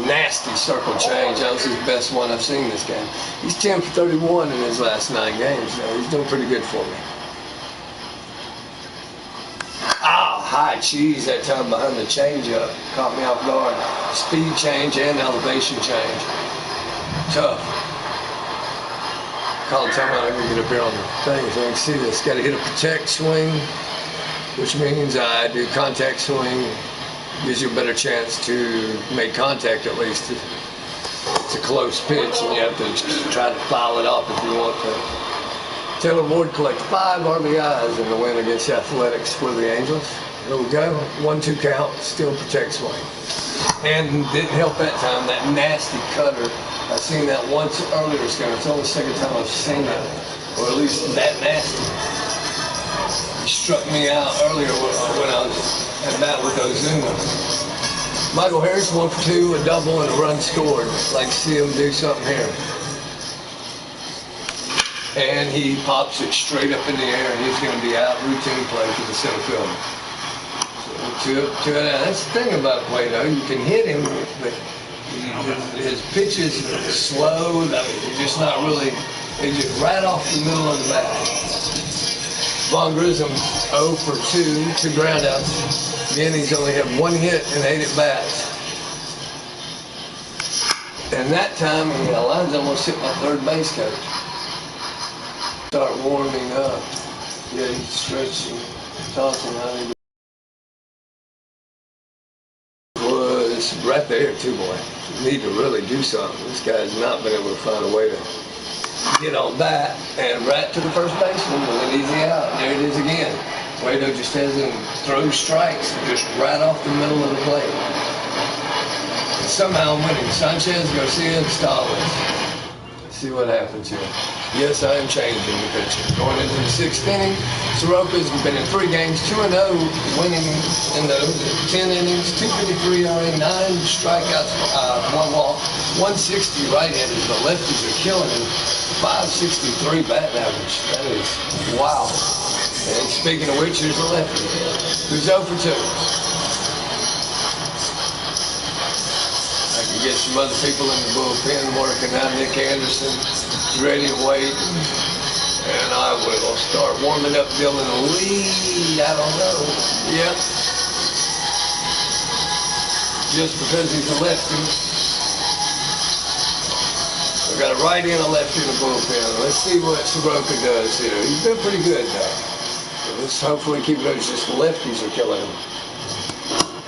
Nasty circle change. That was his best one I've seen this game. He's 10 for 31 in his last 9 games, so he's doing pretty good for me. High cheese that time behind the changeup. Caught me off guard. Speed change and elevation change. Tough. Call the timeout. I'm going to get up here on the thing so I can see this. Got to hit a protect swing, which means I do contact swing. Gives you a better chance to make contact at least. It's a close pitch and you have to try to foul it off if you want to. Taylor Ward collects 5 RBIs in the win against the Athletics for the Angels. Here we go. 1-2 count. Still protect swing. And didn't help that time. That nasty cutter. I've seen that once earlier, Scott. It's only the second time I've seen it. Or at least that nasty. He struck me out earlier when I was at bat with Ozuna. Michael Harris 1 for 2, a double and a run scored. Like to see him do something here. And he pops it straight up in the air, and he's going to be out routine play for the center fielder. That's the thing about Cueto. You can hit him, but his pitch is slow. He's just not really. He's just right off the middle of the bat. Vaughn Grissom 0 for 2 groundouts. Again, he's only had 1 hit and 8 at bats. And that time, Line's almost hit my third base coach. Start warming up. Yeah, he's stretching, tossing out. Was right there too, boy. You need to really do something. This guy's not been able to find a way to get on bat and right to the first baseman with an easy out. There it is again. Cueto just has him throw strikes just right off the middle of the plate. And somehow I'm winning. Sanchez, Garcia, and Stallings. See what happens here. Yes, I am changing the pitcher. Going into the 6th inning, Soroka's been in 3 games, 2-0, winning in those 10 innings, 253 ERA, 9 strikeouts, 1 walk, 160 right-handers. The lefties are killing him. 563 batting average. That is wow. And speaking of which, here's a lefty who's 0 for 2. I can get some other people in the bullpen working out. Nick Anderson ready to wait. And I will start warming up Dylan Lee. I don't know. Yep. Just because he's a lefty. We've got a righty and a lefty in the bullpen. Let's see what Soroka does here. He's been pretty good, though. So let's hopefully keep those. Just the lefties are killing him.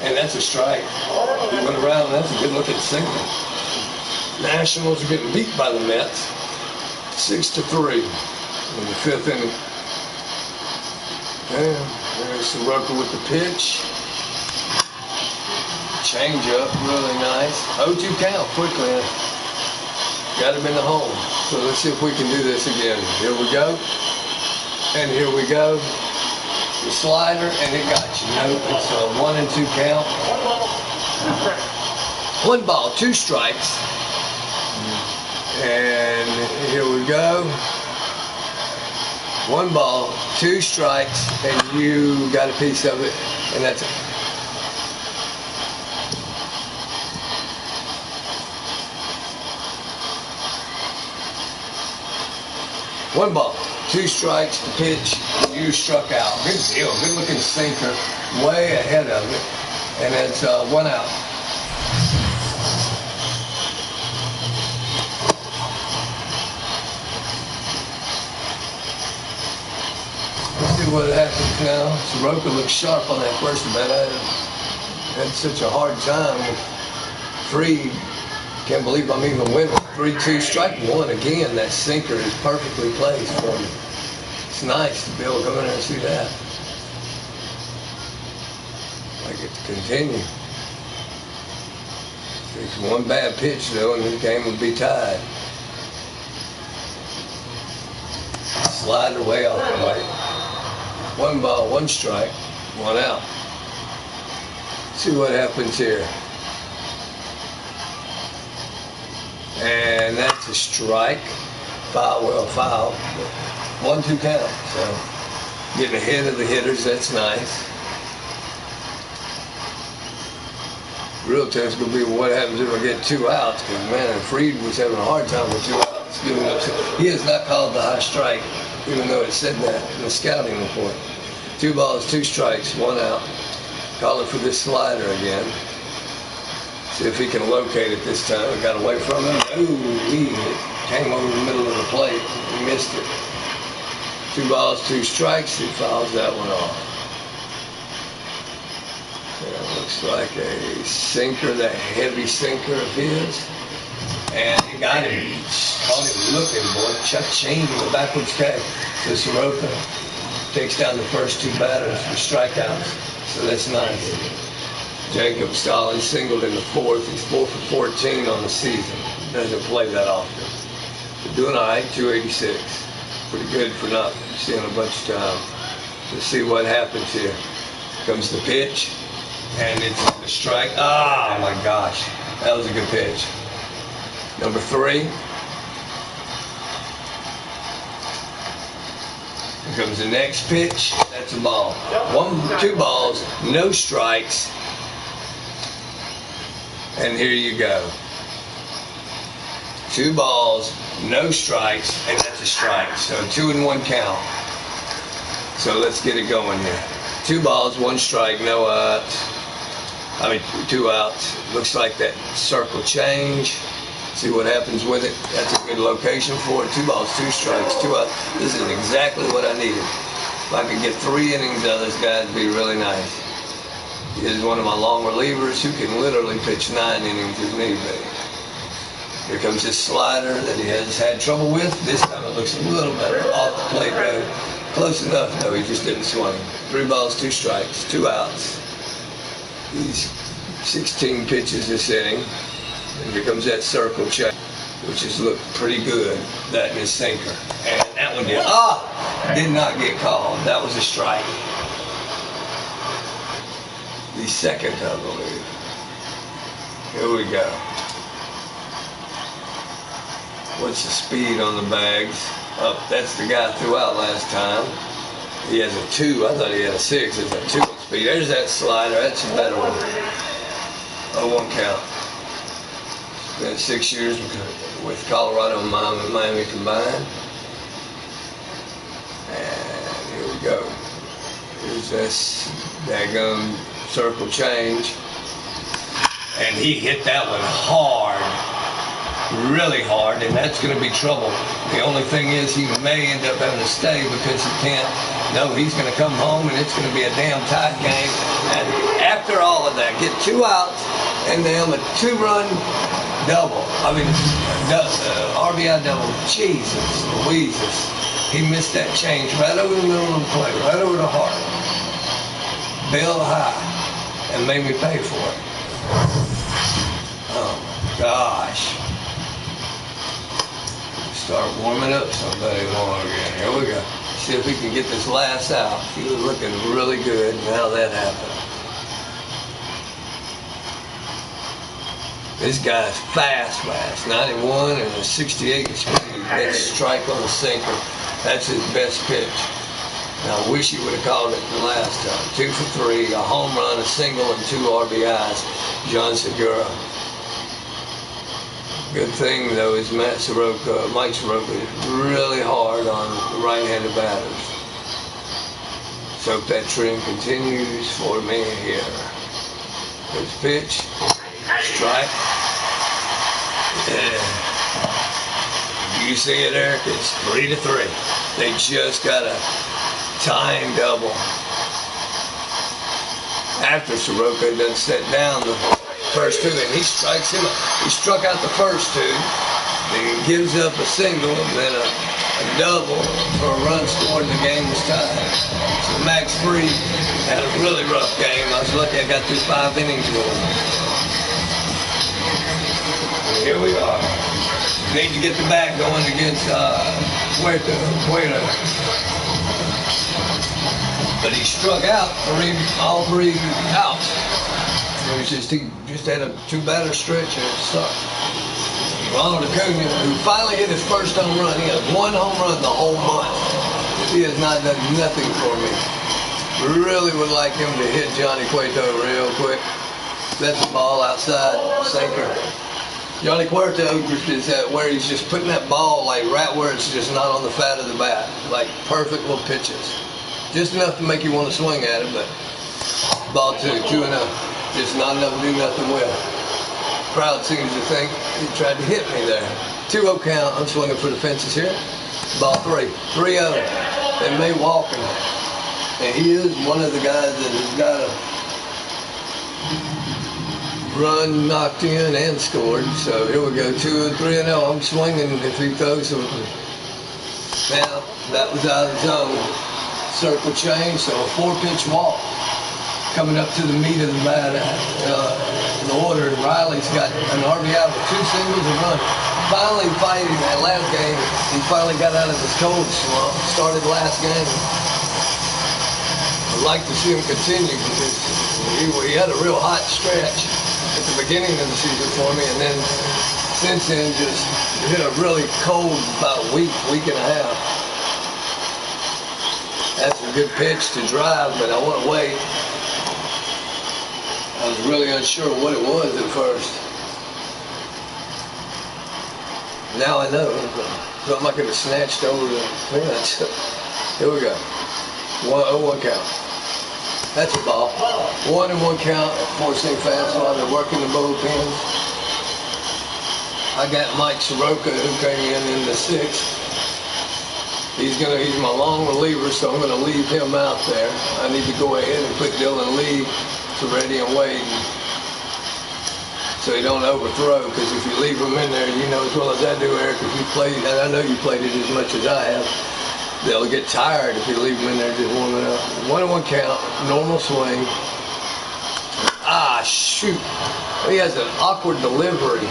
And that's a strike. He went around, and that's a good looking single. Nationals are getting beat by the Mets. 6-3 in the 5th inning. And there's Soroka with the pitch. Change up, really nice. 0-2 count quickly. Got him in the hole. So let's see if we can do this again. Here we go. And here we go. The slider, and it got you. Nope, it's a 1 and 2 count. 1 ball, 2 strikes. And here we go. 1 ball, 2 strikes, and you got a piece of it, and that's it. One ball, 2 strikes, the pitch, you struck out. Good deal, good looking sinker, way ahead of it, and it's 1 out. Let's see what happens now. Soroka looks sharp on that first bat. I had such a hard time with Freed. Can't believe I'm even winning. 3-2, strike 1 again. That sinker is perfectly placed for me. It's nice to be able to come in there and see that. I get to continue. Takes 1 bad pitch though, and this game would be tied. Slider way off the right. 1 ball, 1 strike, 1 out. See what happens here. And that's a strike. Foul, well, foul. 1-2 count. So getting ahead of the hitters, that's nice. Real test gonna be what happens if I get 2 outs. Because man, Freed was having a hard time with 2 outs. He has not called the high strike, even though it said that in the scouting report. 2 balls, 2 strikes, 1 out. Calling for this slider again. See if he can locate it this time. I got away from him. Ooh, he came over the middle of the plate. He missed it. 2 balls, 2 strikes. He fouls that one off. That looks like a sinker, that heavy sinker of his. And he got him. Caught him looking, boy. Cha-ching, the backwards K. So Soroka takes down the first 2 batters for strikeouts. So that's nice. Jacob Stalin singled in the 4th. He's 4 for 14 on the season. Doesn't play that often. But doing all right, 286. Pretty good for not seeing a bunch of time. Let's see what happens here. Comes the pitch. And it's a strike. Oh my gosh. That was a good pitch. Number 3. Here comes the next pitch. That's a ball. 2 balls, no strikes. And here you go. 2 balls, no strikes, and that's a strike. So 2-1 count. So let's get it going here. 2 balls, 1 strike, no outs. 2 outs. Looks like that circle change. See what happens with it. That's a good location for it. 2 balls, 2 strikes, 2 outs. This is exactly what I needed. If I could get 3 innings out of this guy, it'd be really nice. He is one of my long relievers who can literally pitch 9 innings if need be. Here comes this slider that he has had trouble with. This time it looks a little better off the plate road. Close enough, though. He just didn't swing. 3 balls, 2 strikes, 2 outs. He's 16 pitches this inning. And here comes that circle check, which has looked pretty good. That and his sinker. And that one did not get called. That was a strike. The second, I believe. Here we go. What's the speed on the bags? Up, that's the guy threw out last time. He has a 2. I thought he had a 6. It's a 2 speed. There's that slider. That's a better one. 0-1 count. Spent 6 years with Colorado and Miami combined. And here we go. Here's this daggone circle change. And he hit that one hard. Really hard, and that's going to be trouble. The only thing is he may end up having to stay because he can't. No, he's going to come home, and it's going to be a damn tight game. And after all of that, get 2 outs, and then a 2-run double. RBI double. Jesus Louises. He missed that change right over the middle of the plate, right over the heart. Bell high, and made me pay for it. Oh my gosh. Start warming up somebody more again. Here we go. See if we can get this last out. He was looking really good. Now that happened. This guy's fast. 91 and a 68 speed. That strike on the sinker. That's his best pitch. Now I wish he would have called it the last time. 2 for 3, a home run, a single, and 2 RBIs. John Segura. Good thing, though, is Mike Soroka is really hard on the right-handed batters. So if that trend continues for me here. There's pitch. Strike. Yeah. You see it, Eric? It's 3-3. They just got a tying double. After Soroka doesn't set down the first 2, and he strikes him. He struck out the first 2, then he gives up a single, and then a double for a run scored, and the game was tied. So Max Fried had a really rough game. I was lucky I got through 5 innings with him. And here we are. Need to get the bat going against Cueto. But he struck out all 3 outs. He just had a 2-batter stretch and it sucked. Ronald Acuna, who finally hit his first home run. He had 1 home run the whole month. He has not done nothing for me. Really would like him to hit Johnny Cueto real quick. That's a ball outside, sinker. Johnny Cuerto is that where he's just putting that ball like right where it's just not on the fat of the bat. Like perfect little pitches. Just enough to make you want to swing at it, but ball 2-0. Just not enough to do nothing with. Crowd seems to think he tried to hit me there. 2-0 count. I'm swinging for the fences here. Ball 3. 3-0. They may walk him. And he is one of the guys that has got a run knocked in and scored. So here we go. 2-3-0. I'm swinging if he throws him. Now, that was out of the zone. Circle change, so a 4-pitch walk. Coming up to the meat of the bat in the order. Riley's got an RBI with 2 singles and run. Finally fighting that last game. He finally got out of his cold slump. Started last game. I'd like to see him continue because he had a real hot stretch at the beginning of the season for me, and then since then just hit a really cold about week and a half. That's a good pitch to drive, but I want to wait. I was really unsure what it was at first. Now I know. Something I could have snatched over the fence. Here we go. 1-0 count. That's a ball. 1-1 count. Forcing fastball. They're working the bullpens. I got Mike Soroka who came in the 6th. He's my long reliever, so I'm gonna leave him out there. I need to go ahead and put Dylan Lee to ready and wait, so he don't overthrow. Because if you leave him in there, you know as well as I do, Eric. If you play, and I know you played it as much as I have, they'll get tired if you leave them in there just warming up. 1-1 count, normal swing. Ah, shoot! He has an awkward delivery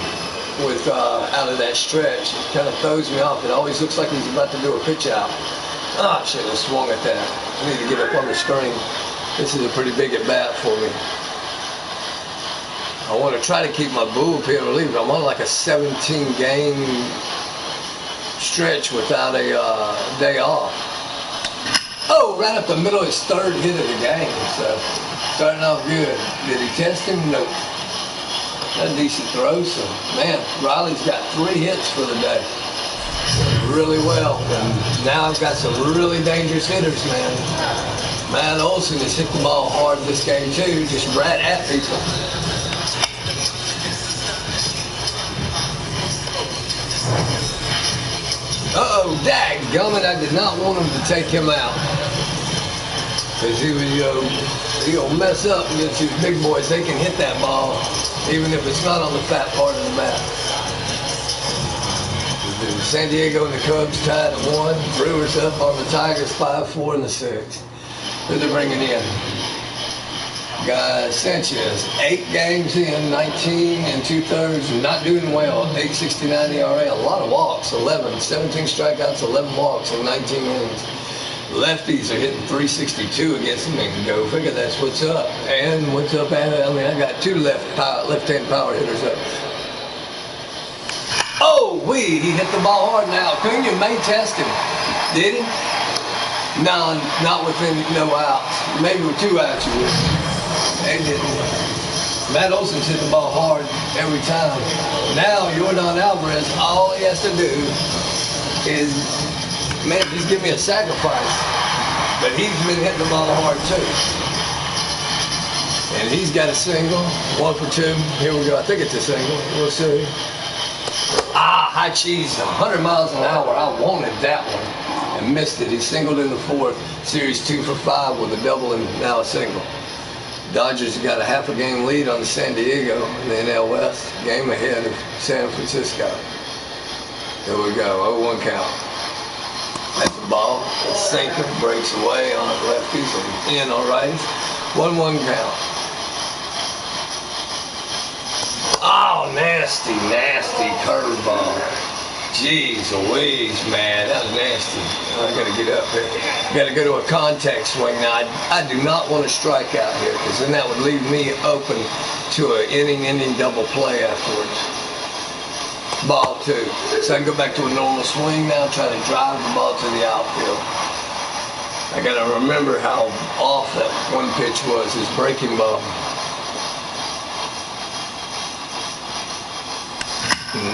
with out of that stretch. It kind of throws me off. It always looks like he's about to do a pitch out. Ah, I should have swung at that. I need to get up on the screen. This is a pretty big at bat for me. I want to try to keep my bullpen relieved. I'm on like a 17-game stretch without a day off. Oh, right up the middle, his 3rd hit of the game. So starting off good. Did he test him? Nope. A decent throw. So man, Riley's got 3 hits for the day. Really well. And now I've got some really dangerous hitters, man. Matt Olson has hit the ball hard this game too, just right at people. Uh-oh, dadgummit, I did not want him to take him out. Because he'll mess up against these big boys. They can hit that ball, even if it's not on the fat part of the bat. San Diego and the Cubs tied at 1. Brewers up on the Tigers 5-4 in the 6th. Who they're bringing in? Guy Sanchez, 8 games in, 19 2/3, not doing well. 8.69 ERA, a lot of walks, 17 strikeouts, 11 walks in 19 innings. Lefties are hitting 362 against him, and go figure that's what's up. And what's up? I mean, I got 2 left-hand power hitters up. Oh, he hit the ball hard now. Acuna may test him. Did he? No, not within no outs. Maybe with 2 outs you would. They didn't. Matt Olson's hit the ball hard every time. Now, Yordan Alvarez, all he has to do is, man, just give me a sacrifice. But he's been hitting the ball hard too. And he's got a single, 1 for 2. Here we go. I think it's a single. We'll see. Ah, high cheese, 100 miles an hour. I wanted that one and missed it. He singled in the 4th. Series 2 for 5 with a double and now a single. Dodgers got a half a game lead on San Diego in the NL West. Game ahead of San Francisco. Here we go, 0-1 count. That's a ball. A sinker breaks away on the lefties and in on righties. 1-1 count. Oh, nasty curveball. Jeez Louise, man, that was nasty. I gotta get up here. Gotta go to a contact swing. Now, I do not want to strike out here, because then that would leave me open to an inning double play afterwards. Ball 2. So I can go back to a normal swing now, try to drive the ball to the outfield. I gotta remember how off that one pitch was, his breaking ball.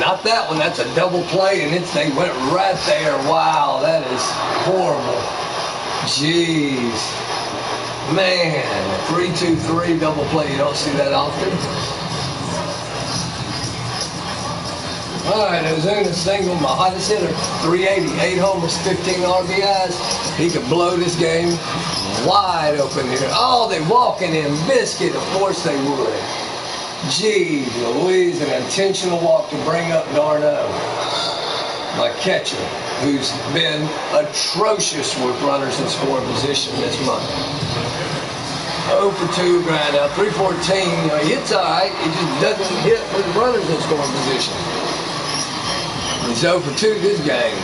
Not that one. That's a double play, and they went right there. Wow, that is horrible. Jeez. Man, 3-2-3 double play. You don't see that often. All right, Ozuna single, my hottest hitter, 380, 8 homers, 15 RBIs. He could blow this game wide open here. Oh, they walking in biscuit. Of course they would. Gee Louise, an intentional walk to bring up Darno, my catcher, who's been atrocious with runners in scoring position this month. 0 for 2 ground out, 314. You know, he hits all right. He just doesn't hit with runners in scoring position. He's 0 for 2 this game.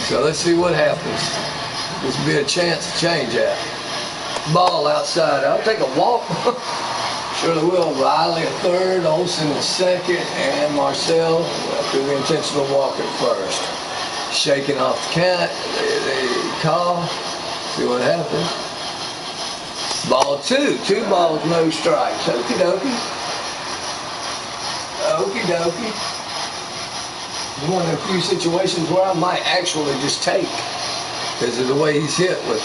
So let's see what happens. This will be a chance to change that. Ball outside. I'll take a walk. Surely will. Riley at third, Olsen at second, and Marcel do the intentional walk at first. Shaking off the count. They call. See what happens. Ball 2. 2 balls, no strikes. Okie dokie. Okie dokie. One of the few situations where I might actually just take because of the way he's hit with.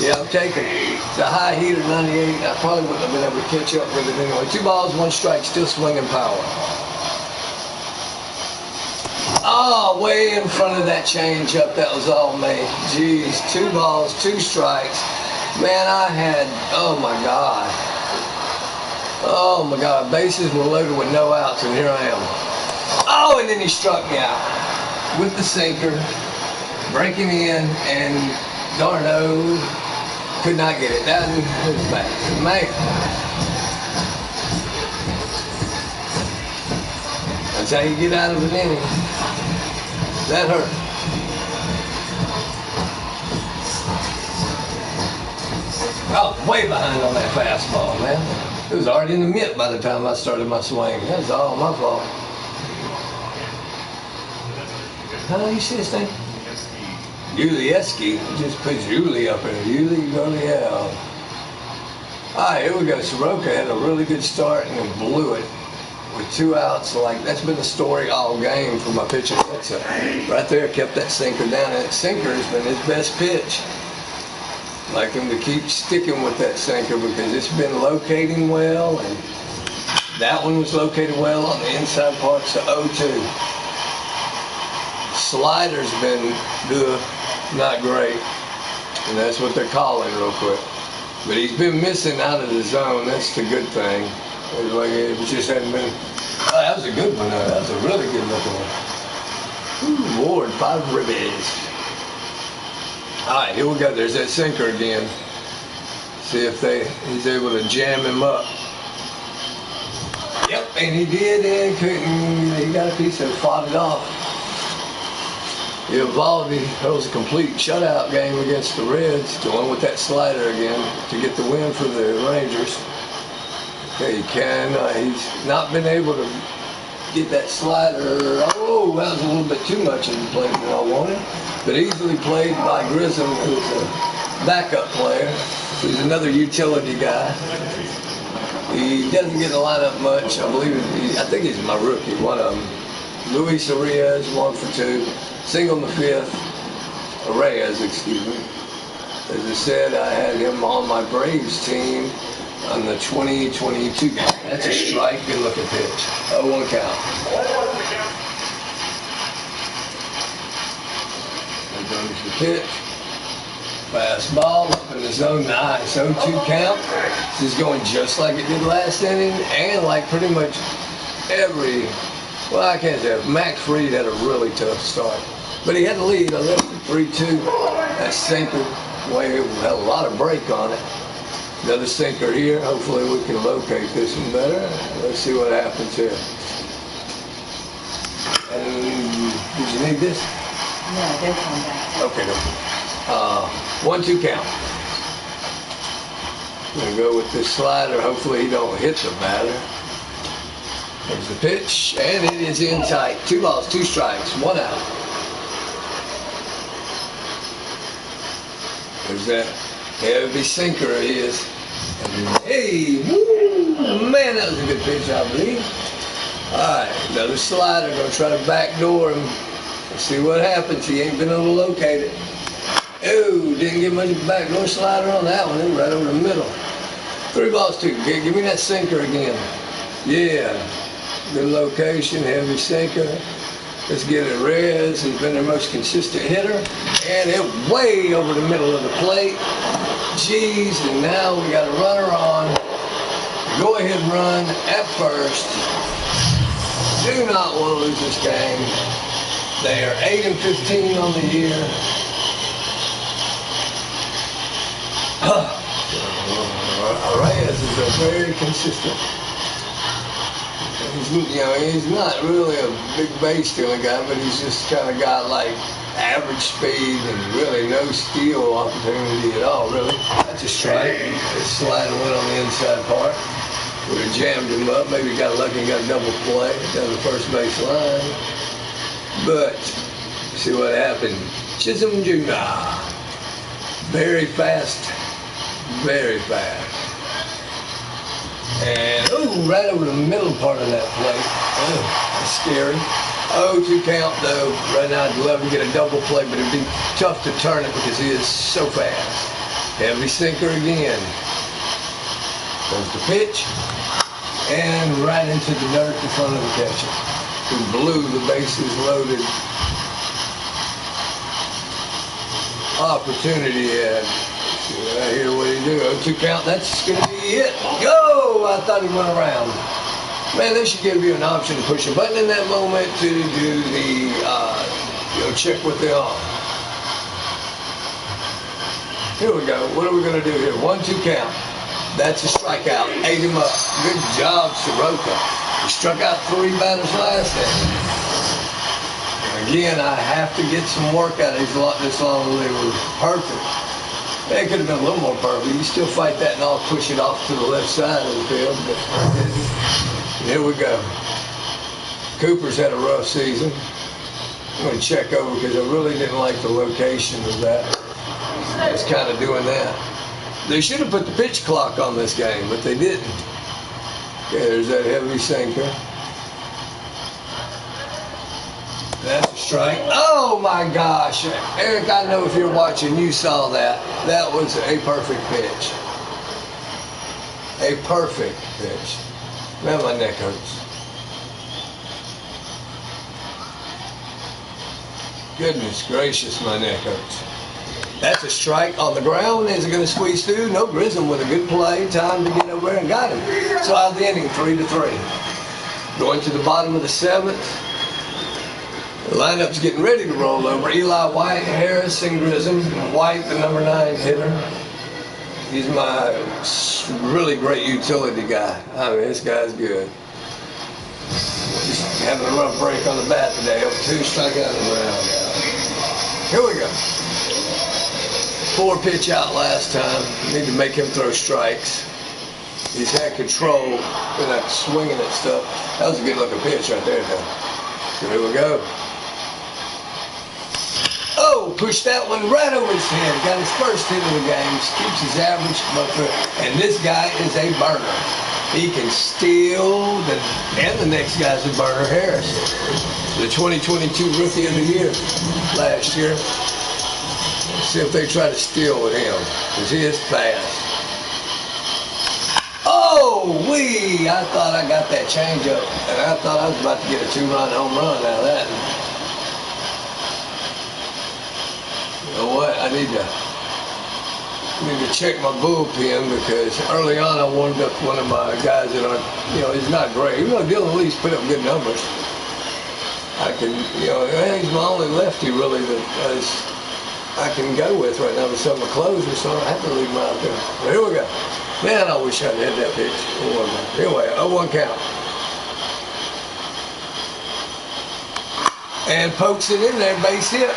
Yeah, I'm taking it. It's a high heater, 98. I probably wouldn't have been able to catch up with it anyway. 2 balls, 1 strike, still swinging power. Oh, way in front of that changeup. That was all me. Jeez, 2 balls, 2 strikes. Man, I had, oh my God. Oh my God, bases were loaded with no outs, and here I am. Oh, and then he struck me out with the sinker, breaking in, and Darno could not get it down his back. Man. That's how you get out of an inning. That hurt. I was way behind on that fastball, man. It was already in the mitt by the time I started my swing. That's all my fault. How do you see this thing? Ulieski. Just put Yuli up there. Yuli, Goliel. Alright, here we go. Soroka had a really good start and then blew it with 2 outs. Like, that's been the story all game for my pitcher. That's right there, kept that sinker down. And that sinker has been his best pitch. Like him to keep sticking with that sinker because it's been locating well, and that one was located well on the inside parts of 0-2. Slider's been good, not great, and that's what they're calling real quick. But he's been missing out of the zone. That's the good thing. It like it just hadn't been. Oh, that was a good one. That was a really good looking one. Ooh, Lord, 5 ribbies. All right, here we go. There's that sinker again. See if he's able to jam him up. Yep, and he did, and couldn't. He got a piece of it, fought it off. Evaldi, that was a complete shutout game against the Reds, going with that slider again to get the win for the Rangers. Okay, he's not been able to get that slider. Oh, that was a little bit too much in the play than I wanted. But easily played by Grissom, who's a backup player, who's another utility guy. He doesn't get in the lineup much. I think he's my rookie, one of them. Luis Arias, 1 for 2. Single in the 5th. Reyes, excuse me. As I said, I had him on my Braves team on the 2022 game. That's a strike. Good looking pitch. 0-1 count. There goes the pitch. Fastball up in the zone. Nice. 0-2 count. This is going just like it did last inning, and like pretty much every. Well, I can't say. Max Fried had a really tough start. But he had the lead. I left him 3-2. That sinker, had a lot of break on it. Another sinker here. Hopefully we can locate this one better. Let's see what happens here. And did you need this? No, they're coming back. Okay, no. 1-2 count. I'm going to go with this slider. Hopefully he don't hit the batter. There's the pitch, and it is in tight. 2 balls, 2 strikes, 1 out. There's that heavy sinker he is. Hey, woo, man, that was a good pitch, I believe. Alright, another slider. Gonna try to backdoor him. Let's see what happens. He ain't been able to locate it. Oh, didn't get much backdoor slider on that one. It was right over the middle. 3 balls, 2. Give me that sinker again. Yeah. Good location, heavy sinker. Let's get it. Rez has been their most consistent hitter. And it way over the middle of the plate. Jeez, and now we got a runner on. Go ahead and run at first. Do not want to lose this game. They are 8-15 on the year. Reyes is a very consistent. He's not really a big base stealing guy, but he's just kind of got like average speed and really no steal opportunity at all, really. That's a strike. His slide went on the inside part. Would have jammed him up. Maybe got lucky and got a double play down the first base line. But see what happened. Chisholm Jr. Very fast. Very fast. And, ooh, right over the middle part of that plate. Oh, that's scary. 0-2 count, though. Right now, I'd love to get a double play, but it'd be tough to turn it because he is so fast. Heavy sinker again. Goes the pitch. And right into the dirt in front of the catcher, who blew the bases loaded opportunity at. I hear what he do. 0-2 count. That's going to be it. Go! I thought he went around. Man, they should give you an option to push a button in that moment to do the, check with the arm. Here we go. What are we going to do here? 1-2 count. That's a strikeout. Ate him up. Good job, Soroka. He struck out 3 batters last inning. Again, I have to get some work out of this long reliever. Perfect. It could have been a little more perfect. You still fight that and I'll push it off to the left side of the field. But here we go. Cooper's had a rough season. I'm going to check over because I really didn't like the location of that. It's kind of doing that. They should have put the pitch clock on this game, but they didn't. Okay, there's that heavy sinker. That's a strike. Oh my gosh. Eric, I know if you're watching, you saw that. That was a perfect pitch. A perfect pitch. Man, my neck hurts. Goodness gracious, my neck hurts. That's a strike on the ground. Is it going to squeeze through? No, Grissom with a good play. Time to get over there and got him. So out of the inning, 3-3. Going to the bottom of the 7th. The lineup's getting ready to roll over. Eli White, Harris, and Grissom. White, the number 9 hitter. He's my really great utility guy. I mean, this guy's good. Just having a rough break on the bat today. 2 strikeout on the ground. Here we go. 4 pitch out last time. Need to make him throw strikes. He's had control. Been out swinging at stuff. That was a good looking pitch right there, though. So here we go. Oh, pushed that one right over his head. Got his first hit of the game. Keeps his average. And this guy is a burner. He can steal. And the next guy's a burner, Harris. The 2022 Rookie of the Year last year. Let's see if they try to steal with him. Because he is fast. Oh, I thought I got that changeup. And I thought I was about to get a 2-run home run out of that. You know what? I need to check my bullpen because early on I warmed up one of my guys that aren't, he's not great. Even though Dylan Lee's put up good numbers. I can, he's my only lefty really that I can go with right now with some of the closers, so I have to leave him out there. But here we go. Man, I wish I'd had that pitch. Anyway, 0-1 count. And pokes it in there, base hit.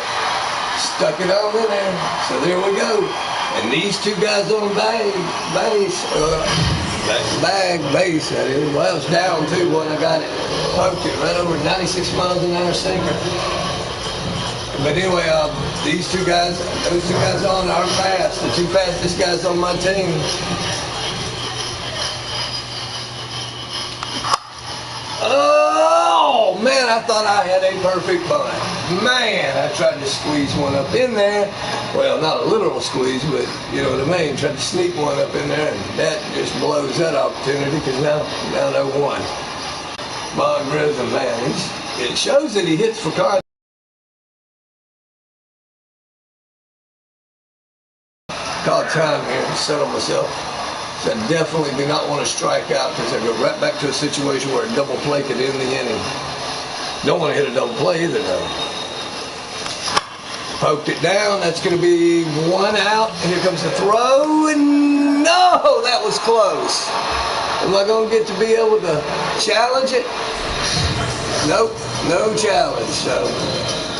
Stuck it on in there. So there we go. And these 2 guys on base, that is. Well, it's down too when I got it. Poked it right over 96 miles an hour sinker. But anyway, these 2 guys, those 2 guys on are fast. The 2 fastest guys on my team. Oh! I thought I had a perfect bunt. Man, I tried to squeeze one up in there. Well, not a literal squeeze, but you know what I mean. Tried to sneak one up in there, and that just blows that opportunity because now 0-1. Bob Grissom, man, it shows that he hits for contact. Caught time here to settle myself. So I definitely do not want to strike out because I go right back to a situation where a double play could end the inning. Don't want to hit a double play either, though. Poked it down. That's going to be 1 out. And here comes the throw. And no, that was close. Am I going to get to be able to challenge it? Nope, no challenge. So,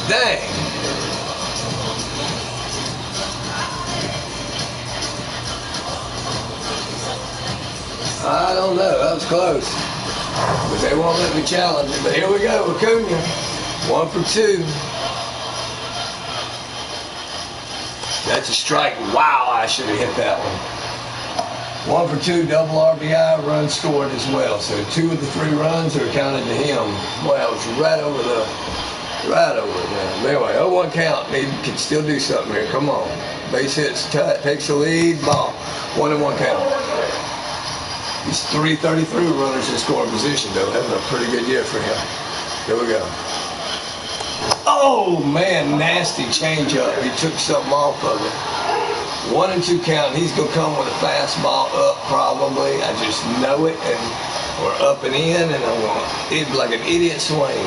dang. I don't know. That was close. But they won't let me challenge it. But here we go, Acuna. 1 for 2. That's a strike. Wow, I should have hit that one. 1 for 2, double RBI, run scored as well. So 2 of the 3 runs are counted to him. Well, it was right over there. Anyway, 0-1 count. He can still do something here. Come on. Base hits, takes the lead, ball. 1-1 count. He's 333 runners in scoring position, though. Having a pretty good year for him. Here we go. Oh, man, nasty changeup. He took something off of it. 1-2 count. He's going to come with a fastball up, probably. I just know it. And we're up and in, and I'm going to like an idiot swing.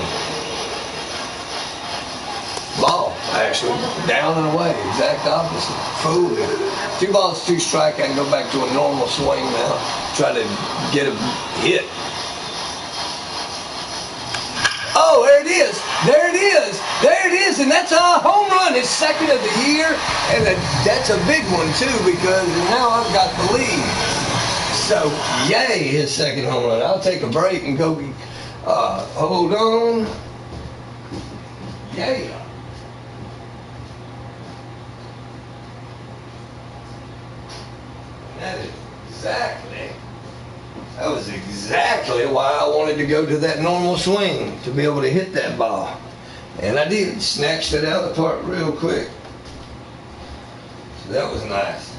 Ball, actually. Down and away. Exact opposite. Fool me. 2 balls, 2 strike. I can go back to a normal swing now. Try to get a hit. Oh, there it is. There it is. There it is. And that's a home run. His second of the year. And that's a big one, too, because now I've got the lead. So, yay, his second home run. I'll take a break and go. Hold on. Yeah. That was exactly why I wanted to go to that normal swing, to be able to hit that ball. And I did. Snatched it out of the park real quick. So that was nice.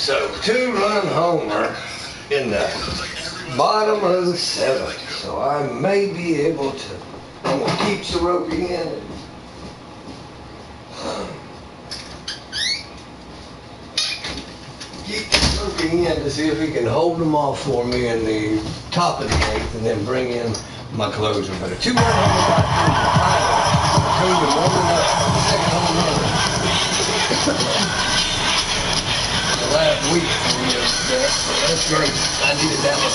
So 2-run homer in the bottom of the 7th. So I may be able to. I'm gonna keep Soroka in. Keep Soroka in to see if he can hold them off for me in the top of the 8th, and then bring in my closer. But a 2-run homer got through the warming up the second home run. The last week for me, that's great. I needed that one.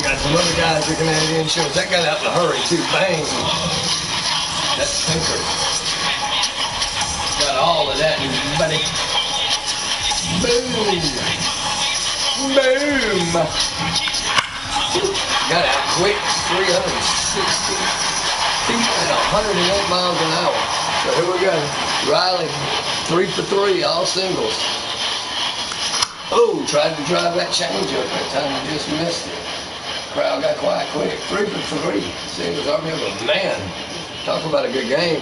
Got some other guys looking at the insurance. That got out in a hurry too. Bang. That sinker. Got all of that, buddy. Boom. Boom. Got out quick. 360 feet at 108 miles an hour. So here we go. Riley, 3 for 3, all singles. Oh, tried to drive that changeup that time, he just missed it. Crowd got quiet quick. 3 for 3. Singles RBI, but man, talk about a good game.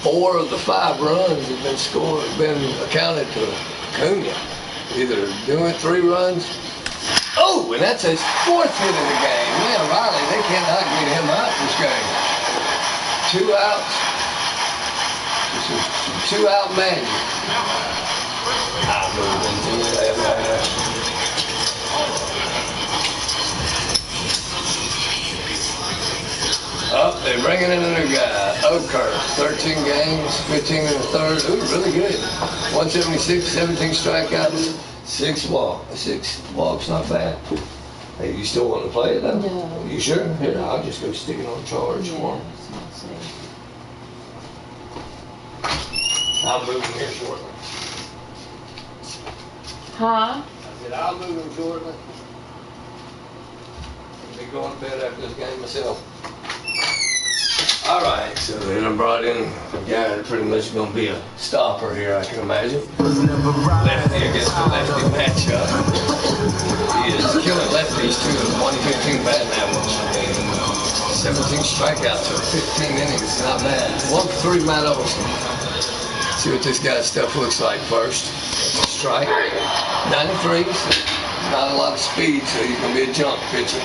4 of the 5 runs have been scored, been accounted to Acuna. Either doing 3 runs. Oh, and that's his 4th hit of the game. Man, Riley, they cannot get him out this game. 2 outs. This is some 2-out magic. Oh, they're bringing in a new guy, Oker. 13 games, 15 in the 3rd. Ooh, really good. 176, 17 strikeouts, 6 walks, not bad. Hey, you still want to play it though? No. You sure? Here, I'll just go stick it on charge for him. I'll move him here shortly. Huh? I said, I'll move him shortly. I'll be going to bed after this game myself. All right, so then I brought in a guy that pretty much going to be a stopper here, I can imagine. Lefty against the lefty matchup. He is killing lefties too. 115 batting average. 17 strikeouts for 15 innings, not bad. 1 for 3, Matt Olson. See what this guy's stuff looks like first. Strike. 93, so not a lot of speed, so he's going to be a jump pitcher.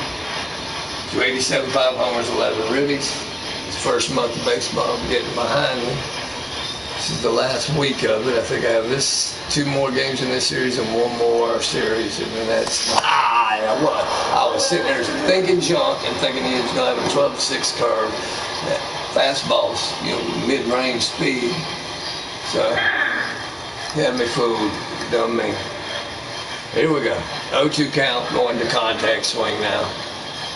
287, 5 homers, 11 ribbies. His first month of baseball, getting behind me. This is the last week of it. I think I have 2 more games in this series and 1 more series, and then that's I was sitting there thinking junk and thinking he was going to have a 12-6 curve. That fastball's, mid-range speed. So he had me fooled, dumb me. Here we go. 0-2 count, going to contact swing now.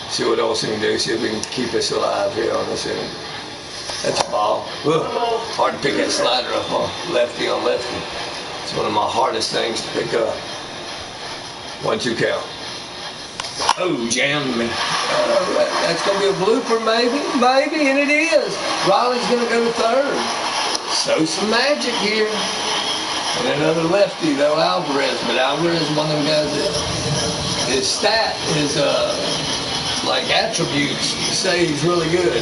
See what else he can do. See if we can keep us alive here on this end. That's a ball. Ugh. Hard to pick that slider up on lefty on lefty. It's one of my hardest things to pick up. 1-2 count. Oh, jammed me. That's going to be a blooper, maybe, and it is. Riley's going to go to 3rd. So some magic here. And another lefty, though, Alvarez. But Alvarez is one of them guys that his stat is like attributes say he's really good.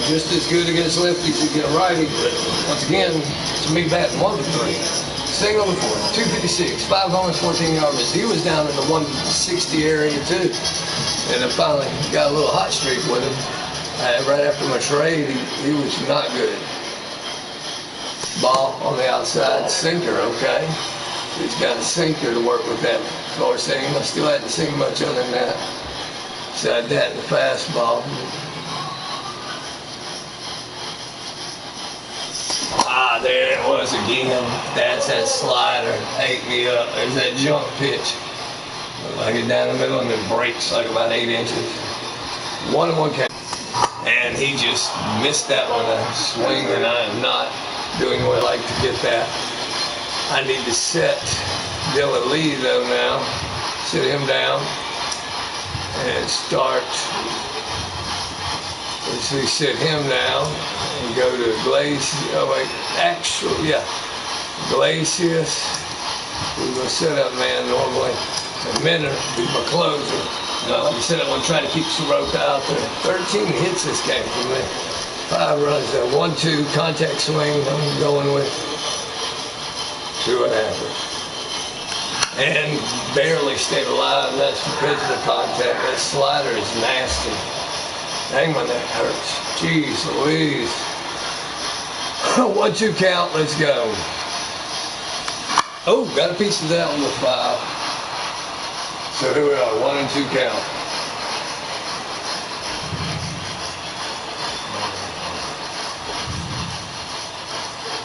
Just as good against lefties as against righty. But once again, to me, batting 1 for 3. Single to 4, 256, 5 homers, 14 yards. He was down in the 160 area too. And I finally got a little hot streak with him. Right after my trade, he was not good. Ball on the outside, sinker, okay. He's got a sinker to work with that floor seam. I still hadn't seen much other than that. Besides that and the fastball. There it was again. That's that slider. Ate me up. There's that jump pitch. Like it's down the middle and then breaks like about 8 inches. 1-1 count. And he just missed that one. A swing, and I am not doing what I like to get that. I need to set Dylan Lee though now. Sit him down and start. Let's see, sit him down and go to Glacius. Oh wait, Glacius. We're gonna set up man normally. And Minner be my closer. No, I'm set up. I'm trying to keep Soroka out there. 13 hits this game for me. 5 runs, a 1-2 contact swing I'm going with. See what happens. And barely stayed alive. That's because of the contact. That slider is nasty. Dang, man, that hurts. Jeez Louise. 1-2 count. Let's go. Oh, got a piece of that on the 5. So here we are, 1 and 2 count.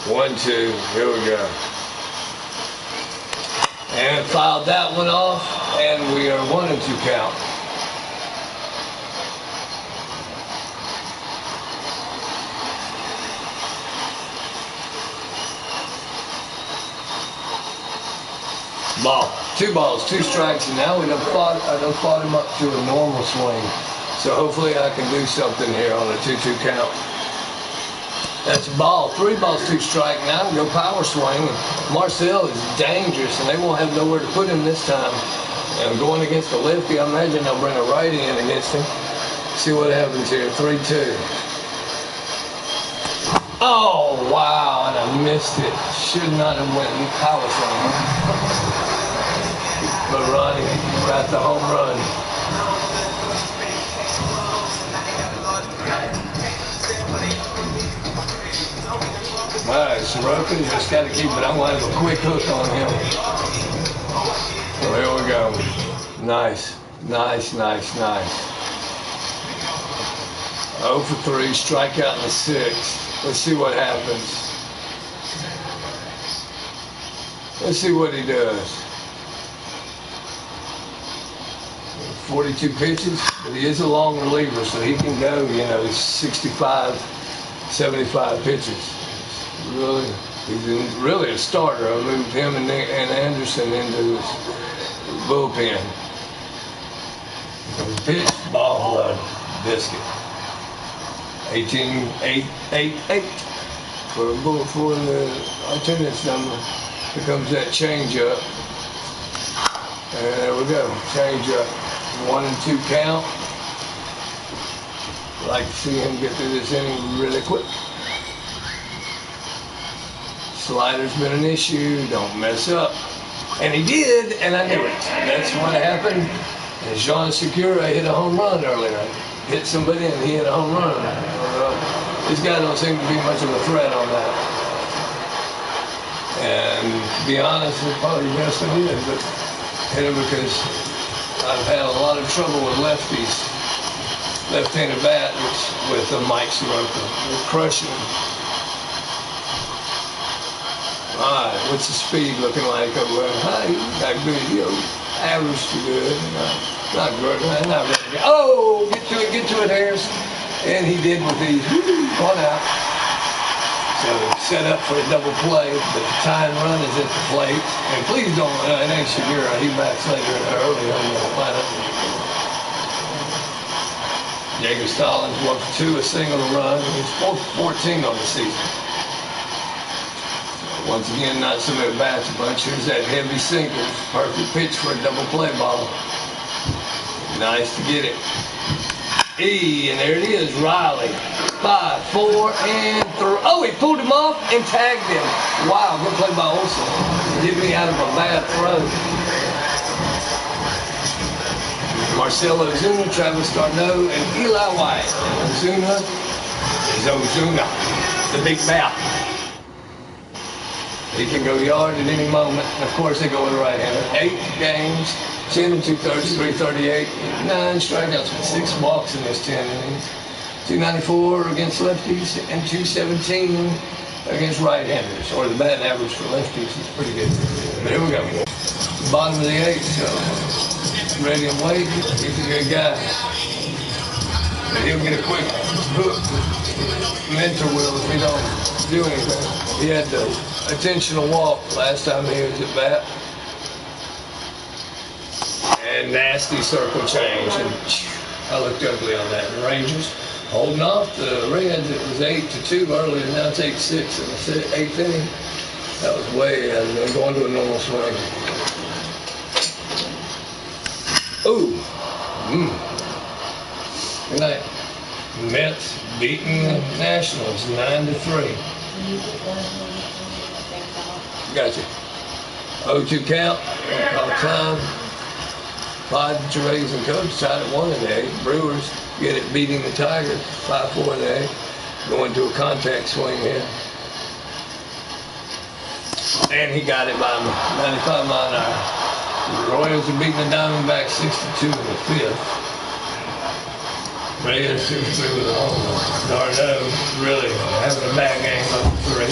One, two, here we go. And filed that one off, and we are 1 and 2 count. Ball. 2 balls, 2 strikes, and now I done fought him up to a normal swing. So hopefully I can do something here on a 2-2 count. That's a ball. 3 balls, 2 strikes. Now I can go power swing. Marcel is dangerous, and they won't have nowhere to put him this time. And going against a lefty, I imagine they'll bring a righty in against him. See what happens here. 3-2. Oh, wow, and I missed it. Should not have went in power swing. But Ronnie got the home run. All right, Soroka just got to keep it. I'm going to have a quick hook on him. So here we go. Nice, nice, nice, nice. 0 for 3, strikeout in the 6th. Let's see what happens. Let's see what he does. 42 pitches, but he is a long reliever, so he can go, 65, 75 pitches. Really, he's really a starter. I moved him and Anderson into his bullpen. Pitch, ball, blood, biscuit. 18-8-8-8 for the attendance number. Here comes that changeup. And there we go, changeup. 1 and 2 count. Like to see him get through this inning really quick. Slider's been an issue. Don't mess up. And he did, and I knew it. That's what happened. And Jean Segura hit a home run earlier. Hit somebody and he hit a home run. This guy don't seem to be much of a threat on that. And to be honest, it's probably best I did, but hit him because I've had a lot of trouble with lefties. Left-handed bat with Mike Soroka. We're crushing him. All right, what's the speed looking like over there? Hi, got good, average to good. Not good, not really. Oh, get to it, Harrison. And he did with these. One out. So set up for a double play, but the tying run is at the plate. And please don't, it ain't Segura. He backs later early on the lineup. Jacob Stallings 1 for 2, a single run. He's 4 for 14 on the season. Once again, not so many bats a bunch. Here's that heavy single. Perfect pitch for a double play ball. Nice to get it. And there it is, Riley. 5, 4, and 3. Oh, he pulled him off and tagged him. Wow, good play by Olsen. Get me out of a bad throw. Marcelo Ozuna, Travis Darno, and Eli White. Ozuna is Ozuna, the big bat. He can go yard at any moment. And of course, they go with a right-hander. 8 games, 10 and 2/3, 338, 9 strikeouts with 6 walks in this 10 innings. 294 against lefties and 217 against right-handers. Or the batting average for lefties is pretty good. But here we go. Bottom of the 8th, so ready and wait. He's a good guy. But he'll get a quick hook. Mentor will if he don't do anything. He had the intentional walk last time he was at bat. And nasty circle change. And I looked ugly on that. The Rangers holding off the Reds. It was 8-2 earlier. Now it's 8-6 in the 8th inning. That was way ahead of them going to a normal swing. Ooh. Good night. Mets beating the Nationals 9-3. Gotcha. 0-2 count. Call time. Pod, Gervais, and Coach tied at 1 in the 8th. Brewers get it beating the Tigers 5-4 in the 8th. Going to a contact swing here. And he got it by 95 mile an hour. The Royals are beating the Diamondbacks 6-2 in the 5th. Reyes 6-3 with a home run. Darno really having a bad game up 3.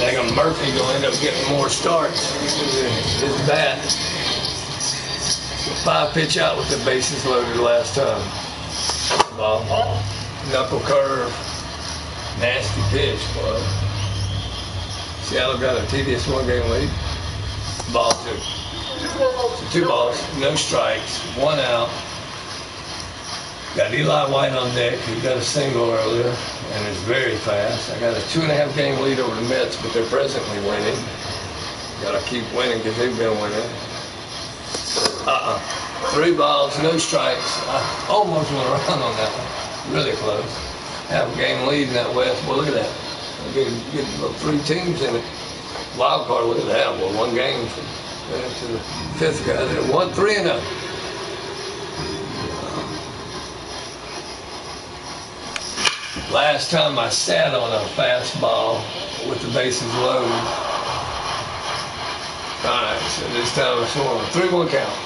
Dang, Murphy gonna end up getting more starts. His bat. 5 pitch out with the bases loaded last time. Ball. Knuckle curve. Nasty pitch, boy. Seattle got a tedious 1-game lead. Ball 2. So 2 balls, no strikes, 1 out. Got Eli White on deck. He got a single earlier and is very fast. I got a 2.5-game lead over the Mets, but they're presently winning. Got to keep winning because they've been winning. 3 balls, no strikes. I almost went around on that one. Really close. Half-game lead in that West. Well, look at that. Get 3 teams in it. Wild card, look at that. Well, 1 game to the 5th guy. They won 3-0. Last time I sat on a fastball with the bases loaded. All right, so this time I swung a 3-1 count.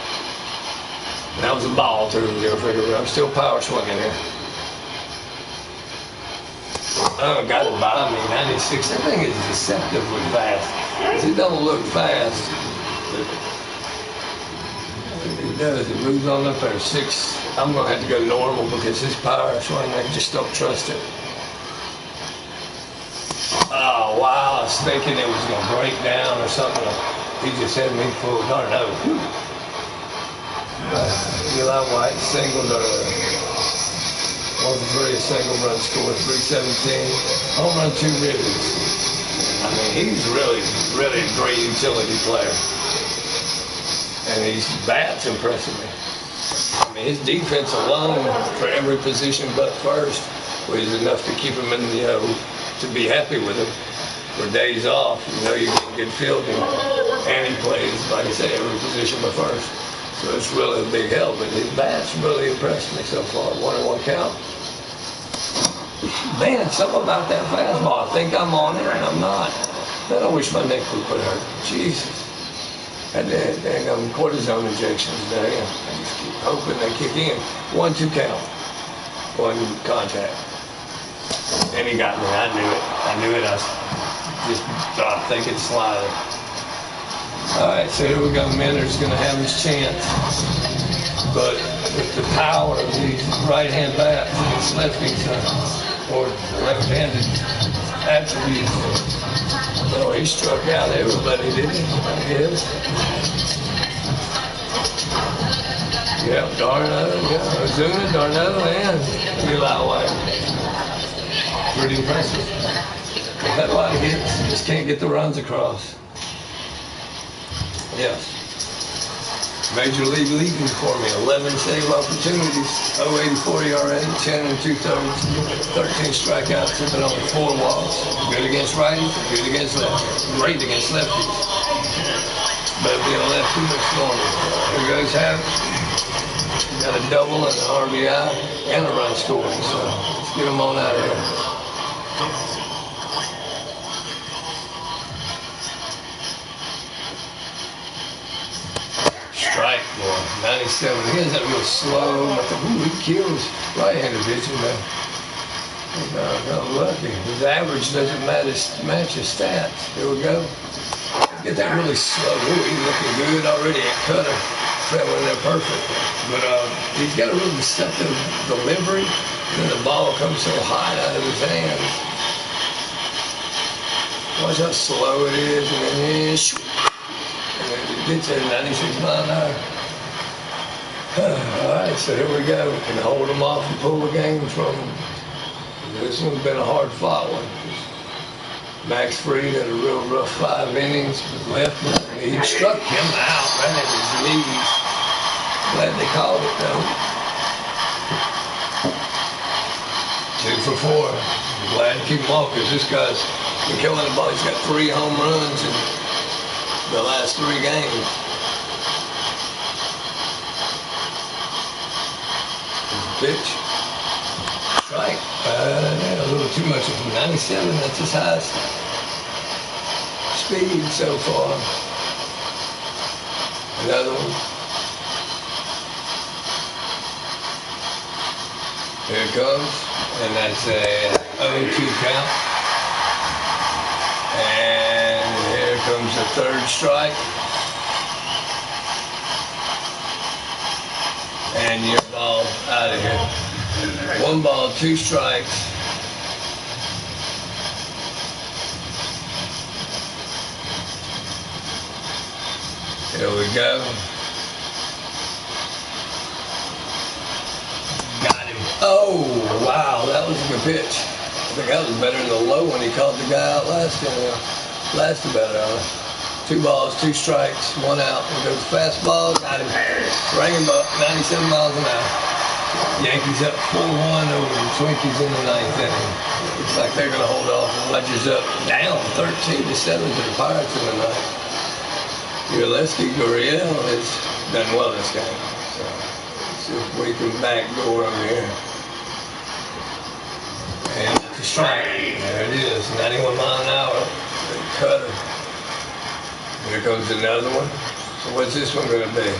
And that was a ball too. You'll figure it out. I'm still power swinging here. Oh, got it by me. 96. That thing is deceptively fast. It don't look fast. It does. It moves on up there. 6. I'm going to have to go normal because his power swing, I just don't trust it. Oh, wow. I was thinking it was going to break down or something. He just had me full of darn no. Eli White singled earlier. 1-for-3, a single run score, 317. Home run, 2 ribbies. I mean, he's really a great utility player. And his bat's impressing me. I mean, his defense alone for every position but first was enough to keep him in the, to be happy with him. For days off, you know, you get good fielding. And he plays, like I say, every position but first. So it's really a big help, but his bat's really impressed me so far. 1-1 count. Man, something about that fastball. I think I'm on it, and I'm not. Man, I wish my neck would quit hurt. Jesus. Had that dang cortisone injections today. I just keep hoping they kick in. 1-2 count. 1 contact. And he got me. I knew it. I just thought thinking slide. All right, so here we go. Miller's going to have his chance. But with the power of these right-hand bats against lefties, or left-handed attributes, oh, he struck out everybody, didn't he? I guess. Yeah, Darno, yeah, Ozuna, Darno, and Eli White. Pretty impressive. Had a lot of hits, just can't get the runs across. Yes. Major League leading for me, 11 save opportunities, 0.84 ERA, 10 2/3, 13 strikeouts, but only 4 walks. Good against righties, good against lefties, great against lefties. But being a lefty looks normal. Here goes Happ. Got a double and an RBI and a run scoring, so let's get them on out of here. Strike, boy. 97. He has that real slow. He kills right-handed pitching, man. Got lucky. His average doesn't match his stats. Here we go. Get that really slow. Ooh, he's looking good already at cutter. Fell in there perfect. But he's got a really deceptive delivery. And then the ball comes so high out of his hands. Watch how slow it is. And then gets at 96 mile an hour. All right, so here we go. We can hold them off and pull the game from them. This one's been a hard fought one. Max Fried had a real rough 5 innings. Left, he struck him out right at his knees. Glad they called it though. for 4. I'm glad to keep him off because this guy's been killing the ball. He's got 3 home runs in the last 3 games. Pitch. Strike. A little too much of him. 97, that's his highest speed so far. Another one. Here it comes. And that's a 0-2 count. And here comes the 3rd strike. And your ball out of here. 1 ball, 2 strikes. Here we go. Got him. Oh, wow, that was a good pitch. I think that was better than the low one he called the guy out last about an hour. 2 balls, 2 strikes, 1 out. Here goes fastball, got him. Ringing up, 97 miles an hour. Yankees up 4-1 over the Twinkies in the 9th inning. Looks like they're going to hold off. Dodgers up down 13-7 to the Pirates in the 9th. Yulesky Gurriel has done well this game. So let's see if we can backdoor him here. And the strike. There it is. 91 mile an hour. Good cutter. Here comes another one. So what's this one going to be?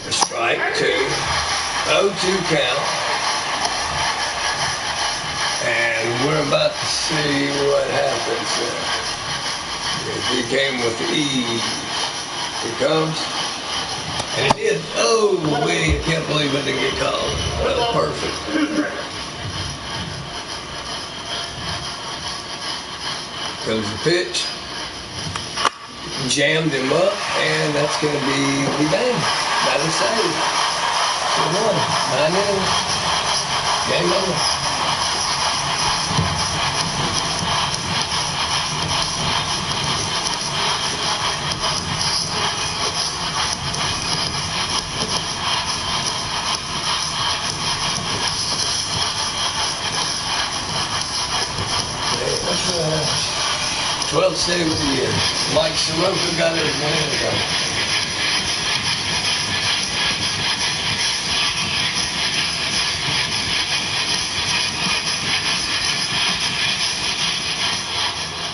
A strike, 2. 0-2 count. And we're about to see what happens here. He came with the E. Here comes. And it did. Oh, wait. I can't believe it didn't get called. That was perfect. Comes the pitch. Jammed him up. And that's going to be the game. Got a save. 2-1. 9 innings. Game over. That's 12th save of the year. Mike Soroka got it again.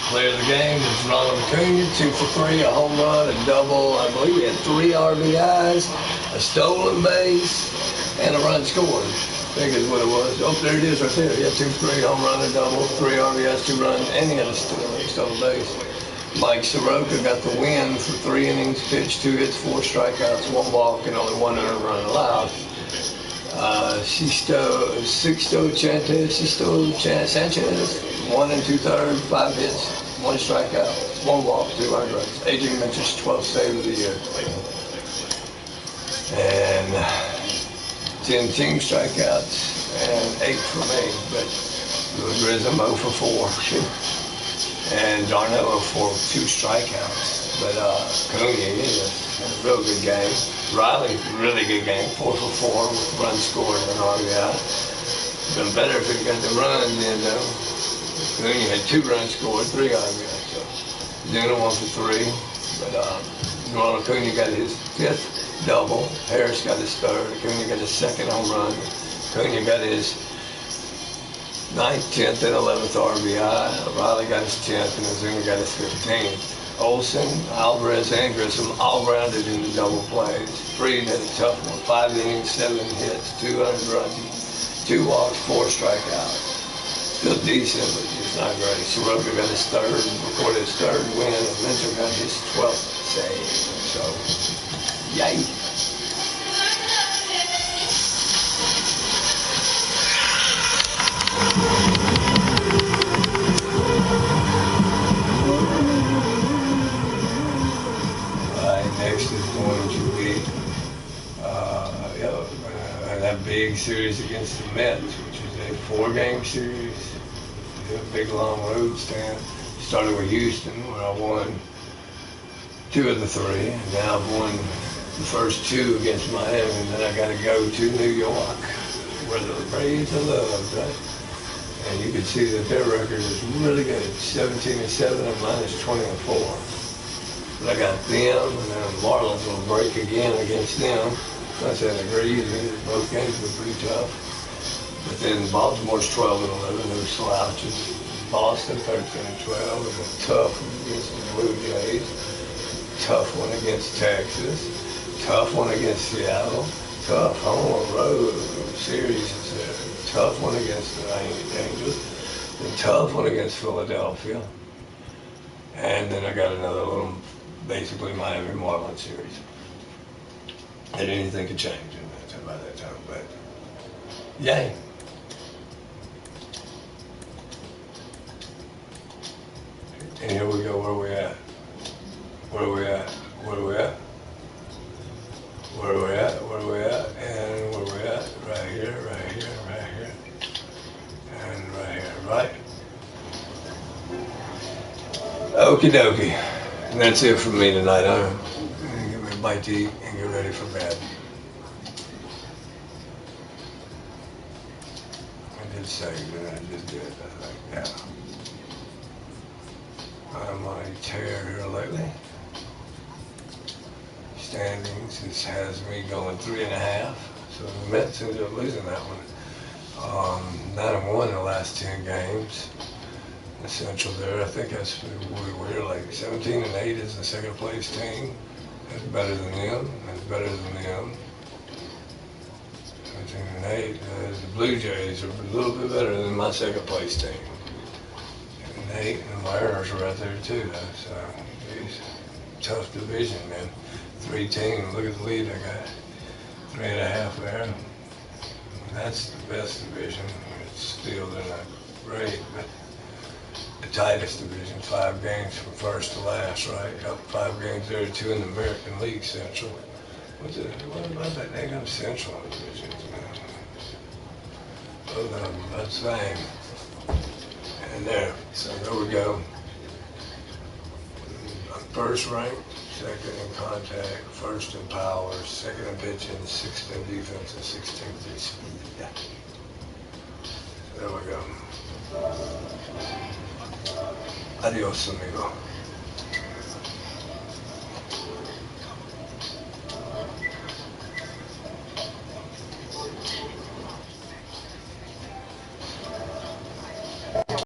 Player of the game is Ronald Acuna, 2 for 3, a home run, a double. I believe he had 3 RBIs, a stolen base, and a run scored. I think is what it was. Oh, there it is right there. He had 2 for 3, home run, a double, 3 RBIs, 2 runs, and he had a stolen base. Mike Soroka got the win for 3 innings, pitched 2 hits, 4 strikeouts, 1 walk, and only 1 earned run allowed. Sixto Sanchez, 1 2/3, 5 hits, 1 strikeout, 1 walk, 2 earned runs. AJ Minter's 12th save of the year. And 10 team strikeouts and 8 for me, but Grissom 0 for 4. And Darno 0 for 2 strikeouts. But Cunha, had a real good game. Riley, really good game, 4 for 4 with runs scored and RBI. Been better if he got the runs in though. Cunha had 2 runs scored, 3 RBIs. So Duna 1 for 3. But Ronald Cunha got his 5th double. Harris got his 3rd. Cunha got his 2nd home run. Cunha got his 9th, 10th, and 11th RBI. Riley got his 10th, and Ozuna got his 15th. Olsen, Alvarez, and Grissom all rounded in the double plays. Fried had a tough one. 5 innings, 7 hits, 2 earned runs, 2 walks, 4 strikeouts. Still decent, but just not great. Soroka got his 3rd, recorded his 3rd win, and Minter got his 12th save. So, yay. Next is going to be that big series against the Mets, which is a 4-game series. A big long road stand. Started with Houston, where I won 2 of the 3, and now I've won the first 2 against Miami. And then I got to go to New York, where the praise and love, right? And you can see that their record is really good. 17-7 and mine is 20-4. But I got them, and then Marlins will break again against them. I said agreed. Both games were pretty tough. But then Baltimore's 12-11. They were slouches. Boston 13-12. It was a tough one against the Blue Jays. Tough one against Texas. Tough one against Seattle. Tough home road series. Tough one against the Angels. A tough one against Philadelphia. And then I got another little, basically Miami Marlins series. And anything could change by that time, but yay. And here we go, where are we at? Where are we at? Where are we at? Where are we at? Where are we at? And where are we at? Right here, right here, right here. And right here, right? Okie dokie. And that's it for me tonight. I'm gonna give me a bite to eat and get ready for bed. I did say that I just did that. Yeah. I'm on a tear here lately. Standings, this has me going 3.5. So the Mets ended up losing that one. 9-1 in the last 10 games. The Central there, I think that's we're like 17-8 is the second place team. That's better than them. That's better than them. 17-8. The Blue Jays are a little bit better than my second place team. 8, and the Mariners are right there too. So, geez, tough division, man. 3 teams. Look at the lead I got. 3.5 there. That's the best division. It's still they're not great, but the tightest division. 5 games from first to last, right? Got 5 games there, 2 in the American League Central. What about that damn Central divisions, man? Both of them about the same. And there, so there we go. I'm first ranked, second in contact, first in power, second in pitching, 6th in defense, and 16th in speed. Yeah. There we go. Adios, amigo.